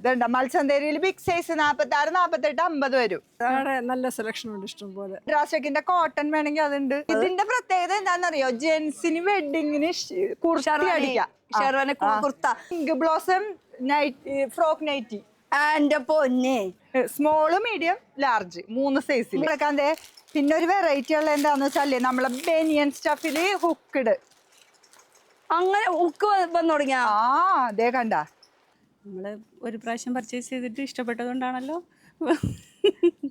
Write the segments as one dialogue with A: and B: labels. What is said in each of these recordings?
A: ഇതുണ്ട് മത്സ്യന്തേരിയിൽ big size 46, 48, 50 വരും.
B: നല്ല സെലക്ഷൻ ഉണ്ട് ഇഷ്ടം പോലെ.
A: ഡ്രാസക്കിന്റെ കോട്ടൺ വേണമെങ്കിൽ അതുണ്ട്. ഇതിന്റെ പ്രത്യേകത എന്താണെന്നറിയോ? ജെന്റ്സിന് വെഡിങ്ങിന് പിങ്ക് ബ്ലോസം ഫ്രോക്ക് നൈറ്റി.
B: എന്റെ പൊന്നെ,
A: സ്മോള്, മീഡിയം, ലാർജ് 3 സൈസിൽ. പിന്നെ ഒരു വെറൈറ്റി ഉള്ള എന്താന്ന് വെച്ചാല് നമ്മളെ ബനിയൻ സ്റ്റഫില് ഹുക്ക്ഡ്.
B: അങ്ങനെ ഹുക്ക് വന്നു തുടങ്ങിയ
A: അതേ കണ്ട.
B: നമ്മള് ഒരു പ്രാവശ്യം പർച്ചേസ് ചെയ്തിട്ട് ഇഷ്ടപ്പെട്ടതുകൊണ്ടാണല്ലോ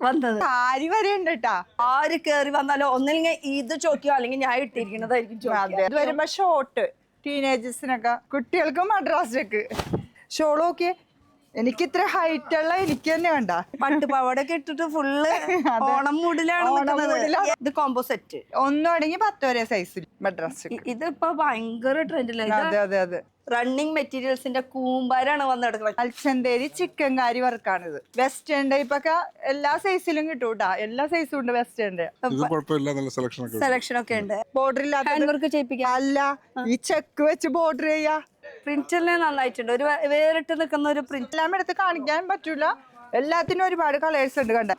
B: വന്നത്.
A: സാരി വരെ ഉണ്ട് കേട്ടാ.
B: ആര് കേറി വന്നാലോ ഒന്നില്ലെങ്കിൽ ഇത് ചോദിക്കോ അല്ലെങ്കിൽ ഞാൻ ഇട്ടിരിക്കുന്നതായിരിക്കും.
A: ഇത് വരുമ്പോ ഷോർട്ട് ടീനേജേഴ്സിനൊക്കെ, കുട്ടികൾക്കും മദ്രാസക്ക് ഷോൾ. ഓക്കെ, എനിക്ക് ഇത്ര ഹൈറ്റ് ഉള്ള എനിക്ക് തന്നെ വേണ്ട.
B: പട്ടുപാവാടൊക്കെ ഇട്ടിട്ട് ഫുള്ള് ഓണം മൂഡിലാണ്. ഇത് കോംബോ സെറ്റ്
A: ഒന്നും അടങ്ങി 10 വരെ സൈസിൽ മദ്രാസ്.
B: ഇതിപ്പോ ഭയങ്കര ട്രെൻഡില്.
A: അതെ.
B: റണ്ണിങ് മെറ്റീരിയൽസിന്റെ കൂമ്പാരാണ് വന്നെടുക്കുന്നത്.
A: മത്സ്യന്തേരി ചിക്കൻ കാരി വർക്കാണിത്. വെസ്റ്റേൺ ടൈപ്പ് ഒക്കെ എല്ലാ സൈസിലും കിട്ടും കേട്ടാ. എല്ലാ സൈസും ഉണ്ട് വെസ്റ്റേണിന്റെ.
B: സെലക്ഷൻ ഒക്കെ ഉണ്ട്.
A: ബോർഡർ ഇല്ലാത്ത
B: ചെയ്യിപ്പിക്കാം.
A: അല്ല, ഈ ചെക്ക് വെച്ച് ബോർഡർ ചെയ്യാ.
B: പ്രിന്ററിനെ നന്നായിട്ടുണ്ട്. ഒരു വേറിട്ട് നിൽക്കുന്ന ഒരു പ്രിന്റ്.
A: എല്ലാം എടുത്ത് കാണിക്കാൻ പറ്റൂല. എല്ലാത്തിനും ഒരുപാട് കളേഴ്സ് ഉണ്ട്. കണ്ട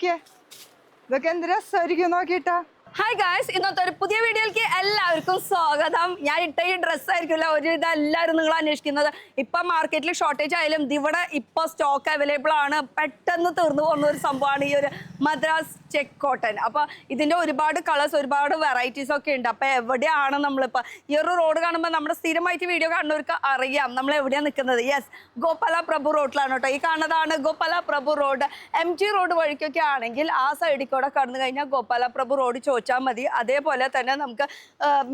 A: ഇതൊക്കെ എന്ത് രസമായിരിക്കും നോക്കിട്ടാ.
B: ഹായ് ഗായ്സ്, ഇന്നത്തെ ഒരു പുതിയ വീഡിയോയിലേക്ക് എല്ലാവർക്കും സ്വാഗതം. ഞാൻ ഇട്ട ഈ ഡ്രസ്സായിരിക്കില്ല ഒരു ഇത് എല്ലാവരും നിങ്ങൾ അന്വേഷിക്കുന്നത്. ഇപ്പം മാർക്കറ്റിൽ ഷോർട്ടേജ് ആയാലും ഇവിടെ ഇപ്പോൾ സ്റ്റോക്ക് അവൈലബിൾ ആണ്. പെട്ടെന്ന് തീർന്നു പോകുന്ന ഒരു സംഭവമാണ് ഈ ഒരു മദ്രാസ് ചെക്ക് കോട്ടൺ. അപ്പോൾ ഇതിൻ്റെ ഒരുപാട് കളേഴ്സ്, ഒരുപാട് വെറൈറ്റീസ് ഒക്കെ ഉണ്ട്. അപ്പോൾ എവിടെയാണ് നമ്മളിപ്പോൾ ഈ ഒരു റോഡ് കാണുമ്പോൾ നമ്മുടെ സ്ഥിരമായിട്ട് വീഡിയോ കാണുന്നവർക്ക് അറിയാം നമ്മൾ എവിടെയാണ് നിൽക്കുന്നത്. യെസ്, ഗോപാല പ്രഭു റോഡിലാണ് കേട്ടോ. ഈ കാണുന്നതാണ് ഗോപാല പ്രഭു റോഡ്. MG റോഡ് വഴിക്കൊക്കെ ആണെങ്കിൽ ആ സൈഡിൽ കൂടെ കടന്നു കഴിഞ്ഞാൽ ഗോപാല പ്രഭു റോഡ് ചോദിച്ചാൽ മതി. അതേപോലെ തന്നെ നമുക്ക്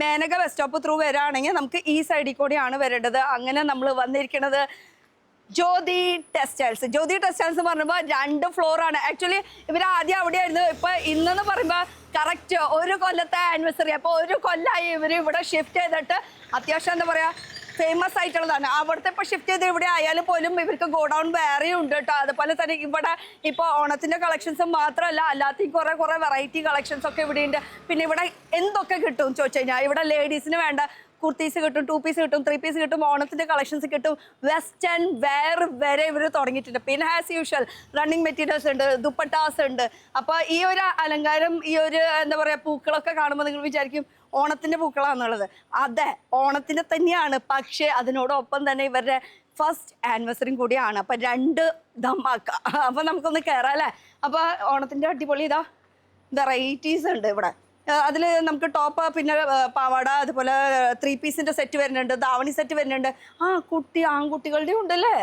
B: മേനക ബസ് സ്റ്റോപ്പ് ത്രൂ വരാണെങ്കിൽ നമുക്ക് ഈ സൈഡിൽ കൂടെയാണ് വരേണ്ടത്. അങ്ങനെ നമ്മൾ വന്നിരിക്കുന്നത് ജ്യോതി ടെക്സ്റ്റൈൽസ്. ജ്യോതി ടെക്സ്റ്റൈൽസ് എന്ന് പറയുമ്പോൾ 2 ഫ്ലോറാണ്. ആക്ച്വലി ഇവർ ആദ്യം അവിടെയായിരുന്നു. ഇപ്പം ഇന്നെന്ന് പറയുമ്പോൾ കറക്റ്റ് 1 കൊല്ലത്തെ ആനിവേഴ്സറി. അപ്പോൾ 1 കൊല്ലമായി ഇവർ ഇവിടെ ഷിഫ്റ്റ് ചെയ്തിട്ട് അത്യാവശ്യം എന്താ പറയുക ഫേമസ് ആയിട്ടുള്ളതാണ്. അവിടുത്തെ ഇപ്പോൾ ഷിഫ്റ്റ് ചെയ്ത് ഇവിടെ ആയാലും പോലും ഇവർക്ക് ഗോഡൗൺ വേറെയും ഉണ്ട് കേട്ടോ. അതുപോലെ തന്നെ ഇവിടെ ഇപ്പോൾ ഓണത്തിൻ്റെ കളക്ഷൻസ് മാത്രമല്ല, അല്ലാത്ത കുറേ വെറൈറ്റി കളക്ഷൻസ് ഒക്കെ ഇവിടെ ഉണ്ട്. പിന്നെ ഇവിടെ എന്തൊക്കെ കിട്ടും ചോദിച്ചു കഴിഞ്ഞാൽ ഇവിടെ ലേഡീസിന് വേണ്ട കുർത്തീസ് കിട്ടും, 2 പീസ് കിട്ടും, 3 പീസ് കിട്ടും, ഓണത്തിൻ്റെ കളക്ഷൻസ് കിട്ടും. വെസ്റ്റേൺ വെയർ വരെ ഇവർ തുടങ്ങിയിട്ടുണ്ട്. പിന്നെ ആസ് യൂഷ്വൽ റണ്ണിങ് മെറ്റീരിയൽസ് ഉണ്ട്, ദുപ്പട്ടാസ് ഉണ്ട്. അപ്പോൾ ഈ ഒരു അലങ്കാരം, ഈ ഒരു എന്താ പറയുക പൂക്കളൊക്കെ കാണുമ്പോൾ നിങ്ങൾ വിചാരിക്കും ഓണത്തിൻ്റെ പൂക്കളാണെന്നുള്ളത്. അതെ, ഓണത്തിൻ്റെ തന്നെയാണ്. പക്ഷേ അതിനോടൊപ്പം തന്നെ ഇവരുടെ ഫസ്റ്റ് ആനിവേഴ്സറിയും കൂടിയാണ്. അപ്പം 2 ധമാക്ക. അപ്പം നമുക്കൊന്ന് കയറാം അല്ലേ. അപ്പോൾ ഓണത്തിൻ്റെ അടിപൊളി ഇതാ വെറൈറ്റീസ് ഉണ്ട് ഇവിടെ. അതിൽ നമുക്ക് ടോപ്പ്, പിന്നെ പാവാട, അതുപോലെ 3 പീസിൻ്റെ സെറ്റ് വരുന്നുണ്ട്, ധാവണി സെറ്റ് വരുന്നുണ്ട്. ആൺകുട്ടികളുടെ ഉണ്ടല്ലേ.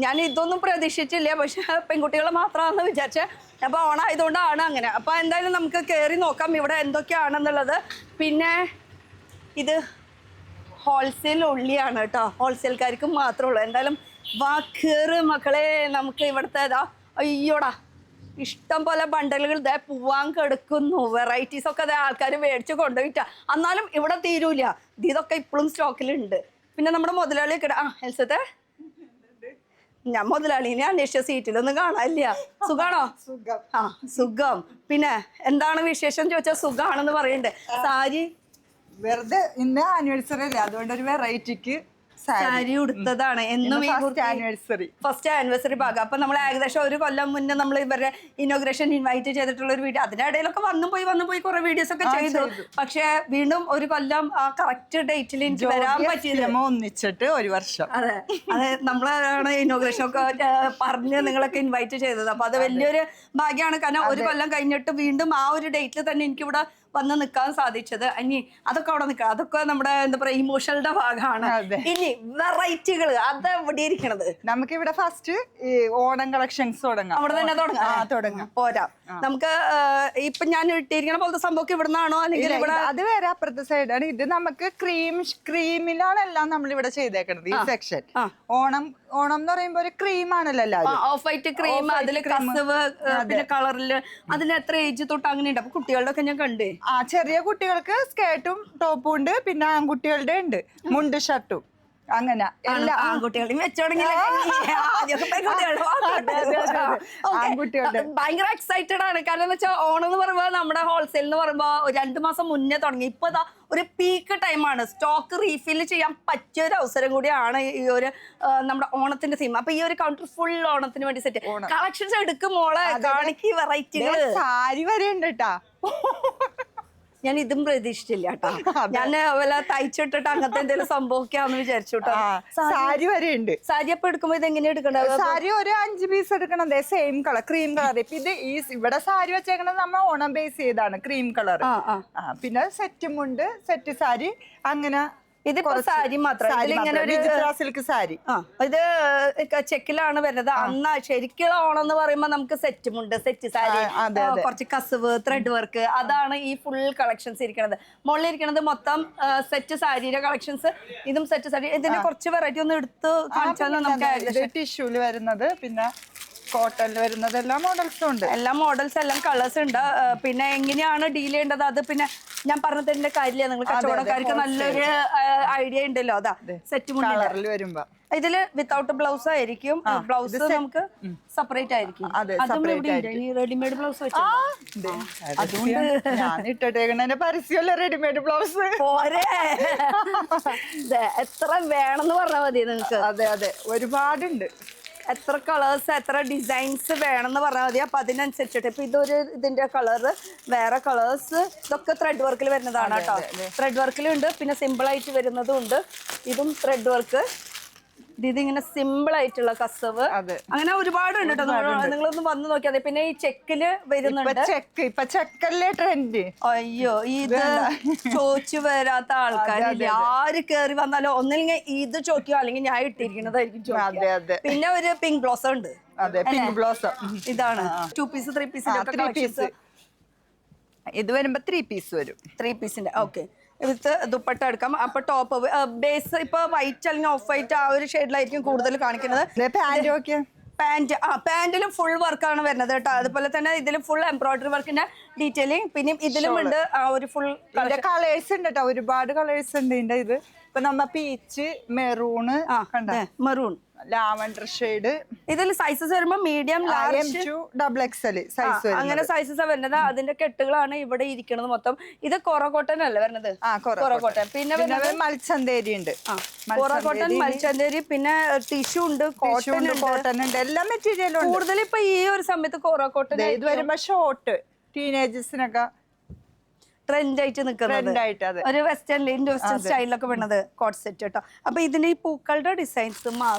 B: ഞാൻ ഇതൊന്നും പ്രതീക്ഷിച്ചില്ല, പക്ഷെ പെൺകുട്ടികൾ മാത്രമാണെന്ന് വിചാരിച്ചേ. അപ്പോൾ ഓണായതുകൊണ്ടാണ് അങ്ങനെ. അപ്പോൾ എന്തായാലും നമുക്ക് കയറി നോക്കാം ഇവിടെ എന്തൊക്കെയാണെന്നുള്ളത്. പിന്നെ ഇത് ഹോൾസെയിൽ ഉള്ളിയാണ് കേട്ടോ, ഹോൾസെയിൽക്കാർക്ക് മാത്രമേ ഉള്ളൂ. എന്തായാലും വാ കയറ് മക്കളെ. നമുക്ക് ഇവിടുത്തെ അയ്യോടാ ഇഷ്ടം പോലെ ബണ്ടലുകൾ ഇതേ പോവാൻ കിടക്കുന്നു. വെറൈറ്റീസ് ഒക്കെ അതേ ആൾക്കാർ മേടിച്ച് കൊണ്ടുപോയിട്ടാ. എന്നാലും ഇവിടെ തീരൂല. ഇതൊക്കെ ഇപ്പോഴും സ്റ്റോക്കിലുണ്ട്. പിന്നെ നമ്മുടെ മുതലാളിയൊക്കെ എൽസത്തെ ഞാൻ മുതലാളിനെ അന്വേഷിച്ച സീറ്റിലൊന്നും കാണാനില്ല. സുഖാണോ? സുഖം. പിന്നെ എന്താണ് വിശേഷം ചോദിച്ചാൽ സുഖാണെന്ന് പറയുന്നുണ്ട്. സാരി
A: വെറുതെ ഇന്ന് ആനിവേഴ്സറി അല്ലേ, അതുകൊണ്ട് ഒരു വെറൈറ്റിക്ക്
B: സാരി ഉടുത്തതാണ്. എന്നും ഫസ്റ്റ് ആനിവേഴ്സറി ഭാഗം. അപ്പൊ നമ്മൾ ഏകദേശം 1 കൊല്ലം മുന്നേ നമ്മൾ ഇവരുടെ ഇനോഗ്രേഷൻ ഇൻവൈറ്റ് ചെയ്തിട്ടുള്ള ഒരു വീഡിയോ, അതിനിടയിലൊക്കെ വന്നു പോയി കുറെ വീഡിയോസ് ഒക്കെ ചെയ്തു. പക്ഷെ വീണ്ടും 1 കൊല്ലം ആ കറക്റ്റ് ഡേറ്റിൽ എനിക്ക് വരാൻ പറ്റിയില്ല.
A: ഒന്നിച്ചിട്ട് 1 വർഷം.
B: അതെ, നമ്മളാണ് ഇനോഗ്രേഷൻ ഒക്കെ പറഞ്ഞ് നിങ്ങളൊക്കെ ഇൻവൈറ്റ് ചെയ്തത്. അപ്പൊ അത് വലിയൊരു ഭാഗ്യമാണ്. കാരണം 1 കൊല്ലം കഴിഞ്ഞിട്ട് വീണ്ടും ആ ഒരു ഡേറ്റിൽ തന്നെ എനിക്കിവിടെ വന്ന് നിൽക്കാൻ സാധിച്ചത്. ഇനി അതൊക്കെ അവിടെ നിൽക്കാം. അതൊക്കെ നമ്മുടെ എന്താ പറയുക ഇമോഷണലിന്റെ ഭാഗമാണ്. ഇനി വെറൈറ്റികൾ അത് എവിടെ ഇരിക്കണത്.
A: നമുക്കിവിടെ ഫസ്റ്റ് ഈ ഓണം കളക്ഷൻസ് തുടങ്ങാം.
B: അവിടെ തന്നെ തുടങ്ങാം. പോരാ, നമുക്ക് ഇപ്പൊ ഞാൻ ഇട്ടിരിക്കണ പോലത്തെ സംഭവം ഇവിടെ നിന്നാണോ അല്ലെങ്കിൽ ഇവിടെ
A: അത് വേറെ അപ്പുറത്തെ സൈഡാണ്. ഇത് നമുക്ക് ക്രീമിലാണ് എല്ലാം നമ്മൾ ഇവിടെ ചെയ്തേക്കണത്. ഈ സെക്ഷൻ ഓണം എന്ന് പറയുമ്പോ ഒരു ക്രീം ആണല്ലോ.
B: ഓഫ് വൈറ്റ് ക്രീം, അതില് കസവ്, പിന്നെ കളറില്. അതിന് എത്ര ഏജ് തൊട്ട് അങ്ങനെ ഉണ്ട്. അപ്പൊ കുട്ടികളുടെ ഒക്കെ ഞാൻ കണ്ടേ.
A: ചെറിയ കുട്ടികൾക്ക് സ്കേർട്ടും ടോപ്പും ഉണ്ട്. പിന്നെ ആൺകുട്ടികളുടെ ഉണ്ട് മുണ്ട് ഷർട്ടും. അങ്ങനെ എല്ലാ
B: ആൺകുട്ടികളെയും വെച്ചോണെങ്കിൽ ഭയങ്കര എക്സൈറ്റഡ് ആണ്. കാരണം എന്ന് വെച്ചാൽ ഓണം എന്ന് പറയുമ്പോ നമ്മുടെ ഹോൾസെയിൽ എന്ന് പറയുമ്പോ 2 മാസം മുന്നേ തുടങ്ങി. ഇപ്പൊ ഒരു പീക്ക് ടൈമാണ്. സ്റ്റോക്ക് റീഫിൽ ചെയ്യാൻ പറ്റിയ ഒരു അവസരം കൂടിയാണ് ഈ ഒരു നമ്മുടെ ഓണത്തിന്റെ തീം. അപ്പൊ ഈ ഒരു കൗണ്ടർ ഫുൾ ഓണത്തിന് വേണ്ടി സെറ്റ് കളക്ഷൻസ് എടുക്കും മോളെ, കാണിക്ക് വെറൈറ്റികൾ.
A: സാരി വരെ ഉണ്ട് കേട്ടാ.
B: ഞാൻ ഇതും പ്രതീക്ഷിച്ചില്ല കേട്ടോ. ഞാൻ വല്ല തയ്ച്ചിട്ടിട്ട് അങ്ങനത്തെ എന്തെങ്കിലും സംഭവിക്കാന്ന് വിചാരിച്ചു കേട്ടോ.
A: സാരി വരെ ഉണ്ട്.
B: സാരി അപ്പൊ എടുക്കുമ്പോ ഇത് എങ്ങനെയാ എടുക്കണ്ടത്?
A: സാരി ഒരു 5 പീസ് എടുക്കണം. Same colour, cream colour. ഇപ്പൊ ഇത് ഇവിടെ സാരി വെച്ചേക്കണത് നമ്മൾ ഓണം ബേസ് ചെയ്താണ്, ക്രീം കളർ. പിന്നെ സെറ്റും ഉണ്ട്, സെറ്റ് സാരി. അങ്ങനെ
B: ഇതിപ്പോ സാരി മാത്രം
A: സിൽക്ക് സാരി.
B: ഇത് ചെക്കിലാണ് വരുന്നത്. അന്ന് ശരിക്കുള്ള ഓണം എന്ന് പറയുമ്പോ നമുക്ക് സെറ്റും ഉണ്ട്, സെറ്റ് സാരി, കുറച്ച് കസവ്, ത്രെഡ് വർക്ക്, അതാണ് ഈ ഫുൾ കളക്ഷൻസ് ഇരിക്കണത്. മുകളിൽ ഇരിക്കണത് മൊത്തം സെറ്റ് സാരിയുടെ കളക്ഷൻസ്. ഇതും സെറ്റ് സാരി. ഇതിന്റെ കുറച്ച് വെറൈറ്റി ഒന്ന് എടുത്ത് കാണിച്ചാൽ നമുക്ക്
A: ടിഷ്യൂല് വരുന്നത്, പിന്നെ കോട്ടണിൽ വരുന്നത്, എല്ലാ മോഡൽസും ഉണ്ട്.
B: എല്ലാ മോഡൽസ്, എല്ലാം കളേഴ്സ് ഉണ്ട്. പിന്നെ എങ്ങനെയാണ് ഡീൽ ചെയ്യേണ്ടത് അത് പിന്നെ ഞാൻ പറഞ്ഞതിന്റെ കാര്യമില്ല. നിങ്ങൾ കച്ചവടക്കാർക്ക് നല്ലൊരു ഐഡിയ ഉണ്ടല്ലോ. അതാ സെറ്റ്
A: മുണ്ടിൽ വരുമ്പോ
B: ഇതില് വിത്തൗട്ട് ബ്ലൗസ് ആയിരിക്കും. ബ്ലൗസ് നമുക്ക് സെപ്പറേറ്റ് ആയിരിക്കും. റെഡിമെയ്ഡ് ബ്ലൗസ്
A: ഇട്ടേക്കണ പരസ്യമല്ല റെഡിമെയ്ഡ് ബ്ലൗസ്.
B: പോരെ, എത്ര വേണമെന്ന് പറഞ്ഞാൽ മതി നിങ്ങൾക്ക്.
A: അതെ അതെ, ഒരുപാടുണ്ട്.
B: എത്ര കളേഴ്സ്, എത്ര ഡിസൈൻസ് വേണമെന്ന് പറഞ്ഞാൽ മതി. അപ്പൊ അതിനനുസരിച്ചിട്ട് ഇപ്പൊ ഇതൊരു ഇതിന്റെ കളറ്, വേറെ കളേഴ്സ്, ഇതൊക്കെ ത്രെഡ് വർക്കിൽ വരുന്നതാണ് കേട്ടോ. ത്രെഡ് വർക്കിലുണ്ട്, പിന്നെ സിമ്പിൾ ആയിട്ട് വരുന്നതും ഉണ്ട്. ഇതും ത്രെഡ് വർക്ക്. ഇതിങ്ങനെ സിമ്പിൾ ആയിട്ടുള്ള കസവ്, അങ്ങനെ ഒരുപാടുണ്ട് കേട്ടോ. നിങ്ങളൊന്ന് വന്ന് നോക്കിയാൽ മതി. പിന്നെ ഈ ചെക്കില് വരുന്നുണ്ട്.
A: ചെക്കല്ലേ ട്രെൻഡ്.
B: അയ്യോ, ഇത് ചോദിച്ചു വരാത്ത ആൾക്കാരില്ല. ആര് കേറി വന്നാലും ഒന്നില്ലെങ്കിൽ ഇത് ചോദിക്കുക, അല്ലെങ്കിൽ ഞാൻ ഇട്ടിരിക്കുന്നതായിരിക്കും. പിന്നെ ഒരു പിങ്ക് ബ്ലോസം ഉണ്ട്. ഇതാണ് 2 പീസ് 3 പീസ്.
A: ഇത് വരുമ്പോ 3 പീസ് വരും.
B: 3 പീസിന്റെ ഓക്കെ. വിത്ത് ദുപ്പട്ട എടുക്കാം. അപ്പൊ ടോപ്പ് ബേസ് ഇപ്പൊ വൈറ്റ് അല്ലെങ്കിൽ ഓഫ് വൈറ്റ് ആ ഒരു ഷെയ്ഡിലായിരിക്കും കൂടുതൽ കാണിക്കുന്നത്. പാന്റിലും ഫുൾ വർക്കാണ് വരുന്നത് കേട്ടോ. അതുപോലെ തന്നെ ഇതിലും ഫുൾ എംബ്രോയിഡറി വർക്കിന്റെ ഡീറ്റെയിലിംഗ്. പിന്നെ ഇതിലും ഉണ്ട് ആ ഒരു ഫുൾ
A: കളേഴ്സ് ഉണ്ട് കേട്ടോ. ഒരുപാട് കളേഴ്സ് ഉണ്ട് ഇതിന്റെ. ഇത് ഇപ്പൊ നമ്മ peach, maroon,
B: maroon,
A: lavender shade.
B: ഇതിൽ സൈസസ് വരുമ്പോ മീഡിയം, ലാർജ്,
A: XXL സൈസ്,
B: അങ്ങനെ സൈസസ് വരുന്നത്. അതിന്റെ കെട്ടുകളാണ് ഇവിടെ ഇരിക്കുന്നത് മൊത്തം. ഇത് കോറക്കോട്ടൺ അല്ലേ വരുന്നത്? കോറക്കോട്ടൺ. പിന്നെ
A: മൽച്ചന്തേരി ഉണ്ട്.
B: കോറക്കോട്ടൺ, മൽച്ചന്തേരി, പിന്നെ ടിഷ്യൂ ഉണ്ട്,
A: കോട്ടൺ ഉണ്ട്, എല്ലാ മെറ്റീരിയലും ഉണ്ട്.
B: കൂടുതൽ ഇപ്പൊ ഈ ഒരു സമയത്ത് കോറക്കോട്ടൺ.
A: ഇത് വരുമ്പോ ഷോർട്ട് ടീനേജേഴ്സിനൊക്കെ
B: ട്രെൻഡ് ആയിട്ട് നിൽക്കുന്നത്, ഒരു വെസ്റ്റേൺ സ്റ്റൈലിലൊക്കെ വേണത് കോട്ട് സെറ്റ് കേട്ടോ. അപ്പൊ ഇതിന്റെ ഈ പൂക്കളുടെ ഡിസൈൻസ്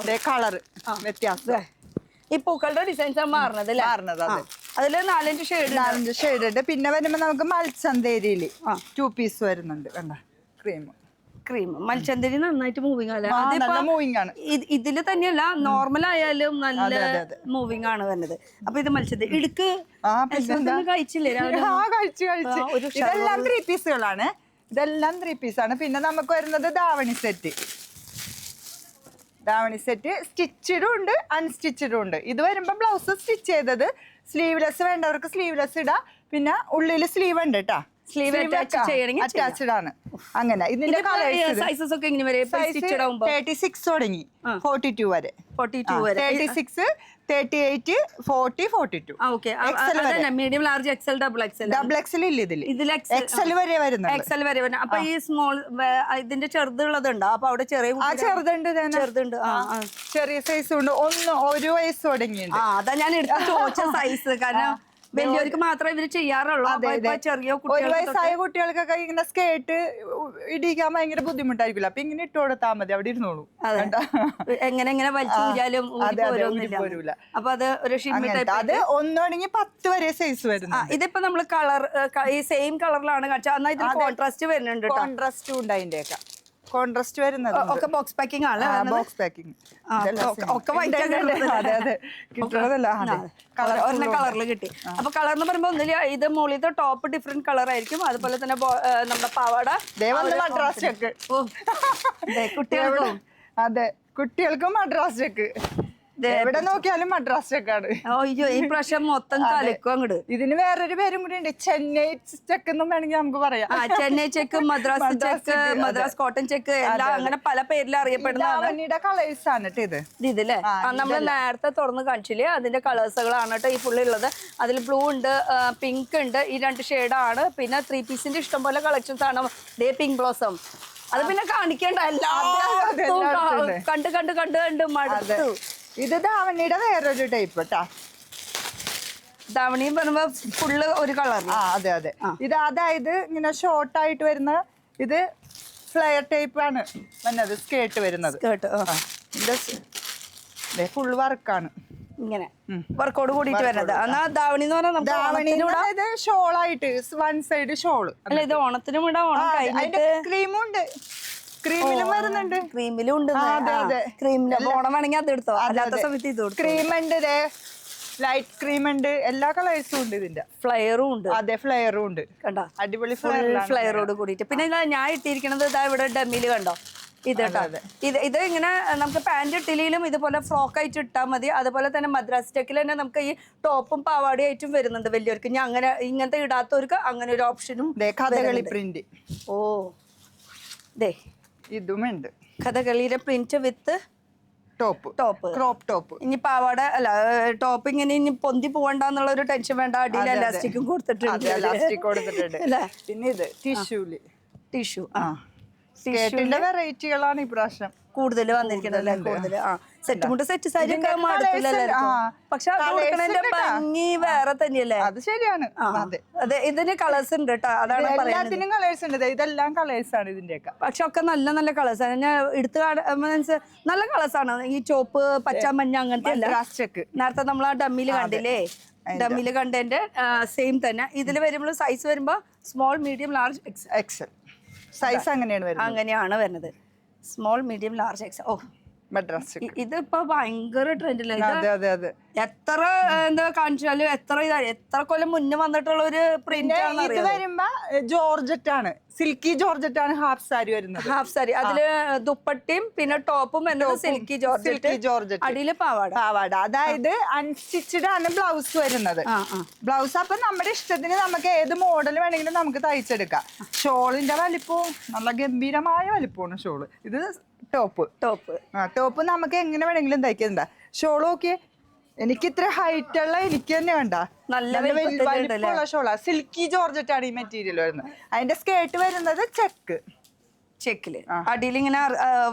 A: കളർ വ്യത്യാസം,
B: ഈ പൂക്കളുടെ ഡിസൈൻസ് മാറുന്നത് അതില് 4-5
A: ഷെയ്ഡ് ഉണ്ട്. പിന്നെ വരുമ്പോ നമുക്ക് മൽച്ചന്തേരിയില് 2 പീസ് വരുന്നുണ്ട്. കണ്ട ക്രീം
B: മൽച്ചന്തേരി നന്നായിട്ട് മൂവിങ് ആണ്. ഇതില് തന്നെയല്ല, നോർമൽ ആയാലും നല്ല മൂവിങ് ആണ് വരുന്നത്. അപ്പൊ ഇത് മൽച്ചന്തേരി ഇടുക്ക് കഴിച്ചില്ലേ?
A: ഇതെല്ലാം 3 പീസുകളാണ്. ഇതെല്ലാം 3 പീസാണ്. പിന്നെ നമുക്ക് വരുന്നത് ധാവണി സെറ്റ് സ്റ്റിച്ചഡും ഉണ്ട്, അൺസ്റ്റിച്ചഡും ഉണ്ട്. ഇത് വരുമ്പോ ബ്ലൗസ് സ്റ്റിച്ച് ചെയ്തത്, സ്ലീവ്ലെസ് വേണ്ടവർക്ക് സ്ലീവ്ലെസ് ഇടാം. പിന്നെ ഉള്ളില് സ്ലീവ് ഉണ്ട് കേട്ടാ. അറ്റാച്ച്ഡ് ആണ്. അങ്ങനെ ഇതിന്റെ
B: സൈസസ് ഒക്കെ
A: 36 തുടങ്ങി 42 വരെ. 36, 38, 40, 42.
B: Medium, large, XL, double XL
A: ഇല്ല ഇതില്. എക്സൽ വരെ വരുന്നത്.
B: അപ്പൊ ഈ സ്മോൾ ഇതിന്റെ ചെറുതുള്ളതുണ്ടോ? അപ്പൊ അവിടെ ചെറുതുണ്ട്,
A: ചെറിയ സൈസ് ഉണ്ട്. 1 വയസ്സ് തുടങ്ങിയുണ്ട്.
B: അതാ ഞാൻ എടുത്ത് ചോദിച്ച സൈസ്. കാരണം വലിയവർക്ക് മാത്രമേ ഇവര് ചെയ്യാറുള്ളൂ. ചെറിയ
A: 1 വയസ്സായ കുട്ടികൾക്കൊക്കെ ഇങ്ങനെ സ്കേർട്ട് ഇടിക്കാൻ ഭയങ്കര ബുദ്ധിമുട്ടായിരിക്കില്ല. അപ്പൊ ഇങ്ങനെ ഇട്ട് കൊടുത്താൽ മതി, അവിടെ ഇരുന്നോളൂ.
B: എങ്ങനെ വലിച്ചാലും അപ്പൊ അത് ഒരു
A: അത് 1 തുടങ്ങി 10 വരെ സൈസ് വരുന്നു.
B: ഇതിപ്പോ നമ്മള് കളർ ഈ സെയിം കളറിലാണ് കാണിച്ചത്. എന്നാൽ ഇതിൽ കോൺട്രാസ്റ്റ് വരുന്നുണ്ട്.
A: കോൺട്രാസ്റ്റ് ഉണ്ട് അതിന്റെയൊക്കെ. കോൺട്രാസ്റ്റ് വരുന്നത്
B: ഒക്കെ ബോക്സ് പാക്കിംഗ് ആണ്.
A: ബോക്സ് പാക്കിംഗ്
B: ഒക്കെ കളറിൽ കിട്ടി. അപ്പൊ കളർ എന്ന് പറയുമ്പോ ഒന്നില് ഇത് മുകളിലത്തെ ടോപ്പ് ഡിഫറെന്റ് കളർ ആയിരിക്കും. അതുപോലെ തന്നെ നമ്മുടെ പാവാട,
A: കുട്ടികൾക്കും. അതെ, കുട്ടികൾക്കും മദ്രാസ് ചെക്ക്. എവിടെ നോക്കിയാലും മദ്രാസ് ചെക്കാണ്.
B: അയ്യോ ഈ പ്രാവശ്യം മൊത്തം കലക്കും അങ്ങോട്ട്.
A: ഇതിന് വേറൊരു പേരും കൂടി ഉണ്ട്, ചെന്നൈ ചെക്ക് എന്നും വേണമെങ്കിൽ നമുക്ക് പറയാം.
B: Chennai check, Madras check, Madras cotton check എല്ലാം അങ്ങനെ പല പേരിൽ അറിയപ്പെടുന്ന
A: കളേഴ്സ് ആണ് ഇത്.
B: ഇതില്ലേ നമ്മൾ നേരത്തെ തുറന്ന് കാണിച്ചില്ലേ, അതിന്റെ കളേഴ്സുകളാണ് കേട്ടോ ഈ ഫുള്ള് ഉള്ളത്. അതിൽ ബ്ലൂ ഉണ്ട്, പിങ്ക് ഉണ്ട്, ഈ 2 ഷെയ്ഡാണ്. പിന്നെ 3 പീസിന്റെ ഇഷ്ടം പോലെ കളക്ഷൻസ് ആണ്. ഡേ പിങ്ക് ബ്ലോസം അത് പിന്നെ കാണിക്കേണ്ട, എല്ലാവരും കണ്ട് കണ്ട് കണ്ട് കണ്ട് മടുത്തു.
A: ഇത് ധാവണിയുടെ വേറൊരു ടൈപ്പ് കേട്ടാ.
B: ധാവണിയും പറയുമ്പോ ഫുള്ള് ഒരു കളർ.
A: അതെ അതെ. ഇത് അതായത് ഇങ്ങനെ ഷോർട്ട് ആയിട്ട് വരുന്ന, ഇത് ഫ്ലെയർ ടൈപ്പ് ആണ് വന്നത്, സ്കേർട്ട് വരുന്നത്. ഇത് ഫുൾ വർക്കാണ്
B: ഇങ്ങനെ വർക്കോട് കൂടിയിട്ട് വരുന്നത്. എന്നാ ധാവണി എന്ന് പറഞ്ഞാൽ
A: ഷോളായിട്ട് വൺ സൈഡ് ഷോള്.
B: അല്ല ഇത് ഓണത്തിനും ഇടാം, ഓണം കഴിഞ്ഞിട്ട്
A: ക്രീമും ഉണ്ട്, ക്രീമിലും വരുന്നുണ്ട്.
B: ക്രീമിലും ഉണ്ട്, ക്രീമിലും ഓണം വേണമെങ്കിൽ അത് എടുത്തോ, അല്ലാത്ത സമയത്ത് ഇത്
A: ക്രീം ഉണ്ട്, ലൈറ്റ് ക്രീം ഉണ്ട്, എല്ലാ കളേഴ്സും ഉണ്ട്. ഇതിന്റെ
B: ഫ്ലെയറും ഉണ്ട്.
A: അതെ ഫ്ലെയറും ഉണ്ട്,
B: കണ്ടോ
A: അടിപൊളി
B: ഫ്ലെയറോട് കൂടിയിട്ട്. പിന്നെ ഞാൻ ഇട്ടിരിക്കുന്നത് ഇതാ ഇവിടെ ഡമ്മില് കണ്ടോ, ഇത് കേട്ടോ. ഇത് ഇങ്ങനെ നമുക്ക് പാന്റ് ഇട്ടിലും ഇതുപോലെ ഫ്രോക്ക് ആയിട്ട് ഇട്ടാൽ മതി. അതുപോലെ തന്നെ മദ്രാസ് ടെക്കിൽ തന്നെ നമുക്ക് ഈ ടോപ്പും പാവാടയും ആയിട്ടും വരുന്നുണ്ട് വലിയവർക്ക്. ഞാൻ അങ്ങനെ ഇങ്ങനത്തെ ഇടാത്തവർക്ക് അങ്ങനെ ഒരു ഓപ്ഷനും.
A: കഥകളി പ്രിന്റ്.
B: ഓ ദേ
A: ഇതുമുണ്ട്,
B: കഥകളിയുടെ പ്രിന്റ് വിത്ത് ടോപ്പ്
A: ക്രോപ്പ് ടോപ്പ്.
B: ഇനി പാവാട അല്ല ടോപ്പ് ഇങ്ങനെ ഇനി പൊന്തി പോവണ്ടെന്നുള്ള ഒരു ടെൻഷൻ വേണ്ട. അടിയിൽ എലാസ്റ്റിക്കും കൊടുത്തിട്ടുണ്ട്.
A: പിന്നെ ഇത് ടിഷ്യൂ
B: ടിഷ്യൂ
A: വെറൈറ്റികളാണ് ഇപ്രാവശ്യം
B: കൂടുതൽ വന്നിരിക്കുന്നത്. കൂടുതൽ സെറ്റ് മുണ്ട് സെറ്റ് സാരി പക്ഷെ ഭംഗി വേറെ തന്നെയല്ലേ.
A: അത് ശരിയാണ്.
B: അതെ ഇതിന് കളേഴ്സ് ഉണ്ട് കേട്ടോ, അതാണ്
A: എല്ലാത്തിനും കളേഴ്സ് ഉണ്ട്. ഇതെല്ലാം കളേഴ്സ് ആണ് ഇതിന്റെയൊക്കെ.
B: പക്ഷെ ഒക്കെ നല്ല നല്ല കളേഴ്സ് ആണ്. ഞാൻ എടുത്ത് മീൻസ് നല്ല കളേഴ്സ് ആണ്. ഈ ചോപ്പ്, പച്ച, മഞ്ഞ അങ്ങനത്തെ അല്ല. നേരത്തെ നമ്മൾ ആ ഡമ്മില് കണ്ടില്ലേ, ഡമ്മില് കണ്ടതിന്റെ സെയിം തന്നെ. ഇതിൽ വരുമ്പോൾ സൈസ് വരുമ്പോ small, medium, large,
A: XL size
B: അങ്ങനെയാണ് വരുന്നത്. Small, medium, large, XL. ഓ
A: മദ്രാസ്
B: ഇതിപ്പോ ഭയങ്കര ട്രെൻഡില്ല. എത്ര എന്താ കാണിച്ചാലും എത്ര കൊല്ലം മുന്നേ വന്നിട്ടുള്ള ഒരു പ്രിന്റ്.
A: ഇത് വരുമ്പോ ജോർജറ്റ് ആണ്, സിൽക്കി ജോർജറ്റ് ആണ് ഹാഫ് സാരി വരുന്നത്.
B: ഹാഫ് സാരി അതില് ദുപ്പട്ടിയും പിന്നെ ടോപ്പും വരുന്നത് സിൽക്കി ജോർജറ്റ്. അടിയില് പാവാട.
A: അതായത് അൺസ്റ്റിച്ചഡ് ആണ് ബ്ലൗസ് വരുന്നത്. ബ്ലൗസ് അപ്പൊ നമ്മുടെ ഇഷ്ടത്തിന് നമുക്ക് ഏത് മോഡൽ വേണമെങ്കിലും നമുക്ക് തയ്ച്ചെടുക്കാം. ഷോളിന്റെ വലിപ്പവും നല്ല ഗംഭീരമായ വലിപ്പമാണ് ഷോള്. ഇത് ടോപ്പ് നമുക്ക് എങ്ങനെ വേണമെങ്കിലും തയ്ക്കുന്നുണ്ടാ. ഷോൾ നോക്കിയേ, എനിക്ക് ഇത്ര ഹൈറ്റ് ഉള്ള എനിക്ക് തന്നെ വേണ്ട, നല്ല വലിപ്പമുള്ള ഷോളാ. സിൽക്കി ജോർജറ്റ് ആണ് ഈ മെറ്റീരിയൽ വരുന്നത്. അതിന്റെ സ്കേർട്ട് വരുന്നത്
B: ചെക്കില് അടിയിൽ ഇങ്ങനെ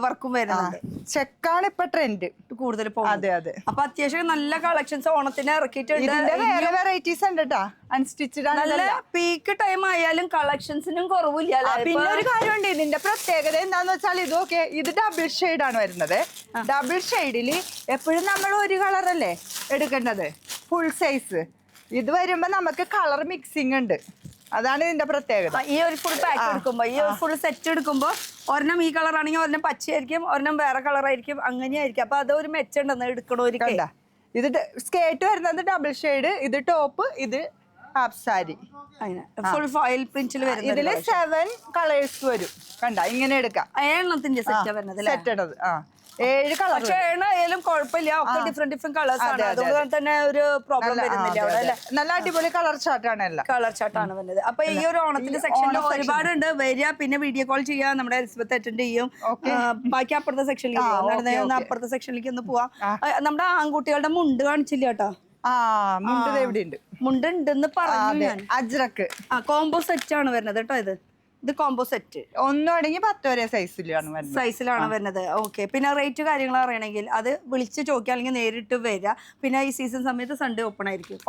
B: വർക്കും വരുന്നുണ്ട്.
A: ചെക്കാണ് ഇപ്പൊ ട്രെൻഡ്
B: കൂടുതൽ.
A: അതെ അതെ.
B: അപ്പൊ അത്യാവശ്യം നല്ല കളക്ഷൻസ് ഓണത്തിന് ഇറക്കിയിട്ടുണ്ട്.
A: വേറെ വെറൈറ്റീസ് ഉണ്ട് കേട്ടോ, അൺസ്റ്റിച്ചഡ്.
B: നല്ല പീക്ക് ടൈം ആയാലും കളക്ഷൻസിനും കുറവില്ല.
A: പിന്നെ ഒരു കാര്യമുണ്ട്, ഇതിന്റെ പ്രത്യേകത എന്താന്ന് വെച്ചാൽ ഇത് ഡബിൾ ഷെയ്ഡ് ആണ് വരുന്നത്. ഡബിൾ ഷെയ്ഡില് എപ്പോഴും നമ്മൾ ഒരു കളറല്ലേ എടുക്കേണ്ടത്, ഫുൾ സൈസ്. ഇത് വരുമ്പോ നമുക്ക് കളർ മിക്സിംഗ് ഉണ്ട്, അതാണ് ഇതിന്റെ പ്രത്യേകത.
B: ഈ ഒരു ഫുൾ പാക്ക് എടുക്കുമ്പോ, ഈ ഒരു ഫുൾ സെറ്റ് എടുക്കുമ്പോ ഒരെണ്ണം ഈ കളർ ആണെങ്കിൽ ഒരെണ്ണം പച്ചയായിരിക്കും, ഒരെണ്ണം വേറെ കളർ ആയിരിക്കും, അങ്ങനെയായിരിക്കും. അപ്പൊ അതൊരു മെച്ചുണ്ടെന്ന് എടുക്കണോരിക്കും.
A: ഇത് സ്കേർട്ട് വരുന്നത് ഡബിൾ ഷെയ്ഡ്, ഇത് ടോപ്പ്, ഇത് ഹാഫ് സാരി.
B: ഫുൾ ഫോയിൽ പ്രിന്റിൽ വരുന്നത്.
A: ഇതില് 7 കളേഴ്സ് വരും. കണ്ട ഇങ്ങനെ എടുക്കാം.
B: 7 സെറ്റ് വരുന്നത്.
A: 7 കളർ.
B: പക്ഷേ ഏതായാലും കുഴപ്പമില്ല, ഒക്കെ ഡിഫറെന്റ് കളേഴ്സ് ആണ്. അതുകൊണ്ട് തന്നെ ഒരു പ്രോബ്ലം വരുന്നില്ല അവിടെ.
A: നല്ല അടിപൊളി കളർ ചാർട്ടാണ്, എല്ലാം
B: കളർ ചാർട്ടാണ് വരുന്നത്. അപ്പൊ ഈ ഒരു ഓണത്തിന്റെ സെക്ഷനിൽ ഒരുപാടുണ്ട്. വരിക, പിന്നെ വീഡിയോ കോൾ ചെയ്യാം, നമ്മുടെ എലിസബത്ത് അറ്റൻഡ് ചെയ്യും. ബാക്കി അപ്പുറത്തെ സെക്ഷനിലേക്ക് അപ്പുറത്തെ സെക്ഷനിലേക്ക് ഒന്ന് പോവാം. നമ്മുടെ ആൺകുട്ടികളുടെ മുണ്ട് കാണിച്ചില്ല കേട്ടോ. മുണ്ട് ഉണ്ടെന്ന് പറഞ്ഞു ഞാൻ.
A: അജ്രക്ക്
B: കോംബോ സെറ്റ് ആണ് വരുന്നത് കേട്ടോ. ഇത് കോംബോ സെറ്റ്
A: ഒന്നും അടങ്ങി 10 വരെ
B: സൈസിലാണ് വരുന്നത്. ഓക്കെ. പിന്നെ റേറ്റ് കാര്യങ്ങൾ അറിയണമെങ്കിൽ അത് വിളിച്ച് ചോദിക്കുക, അല്ലെങ്കിൽ നേരിട്ട് വരിക. പിന്നെ ഈ സീസൺ സമയത്ത് സൺഡേ ഓപ്പൺ ആയിരിക്കും.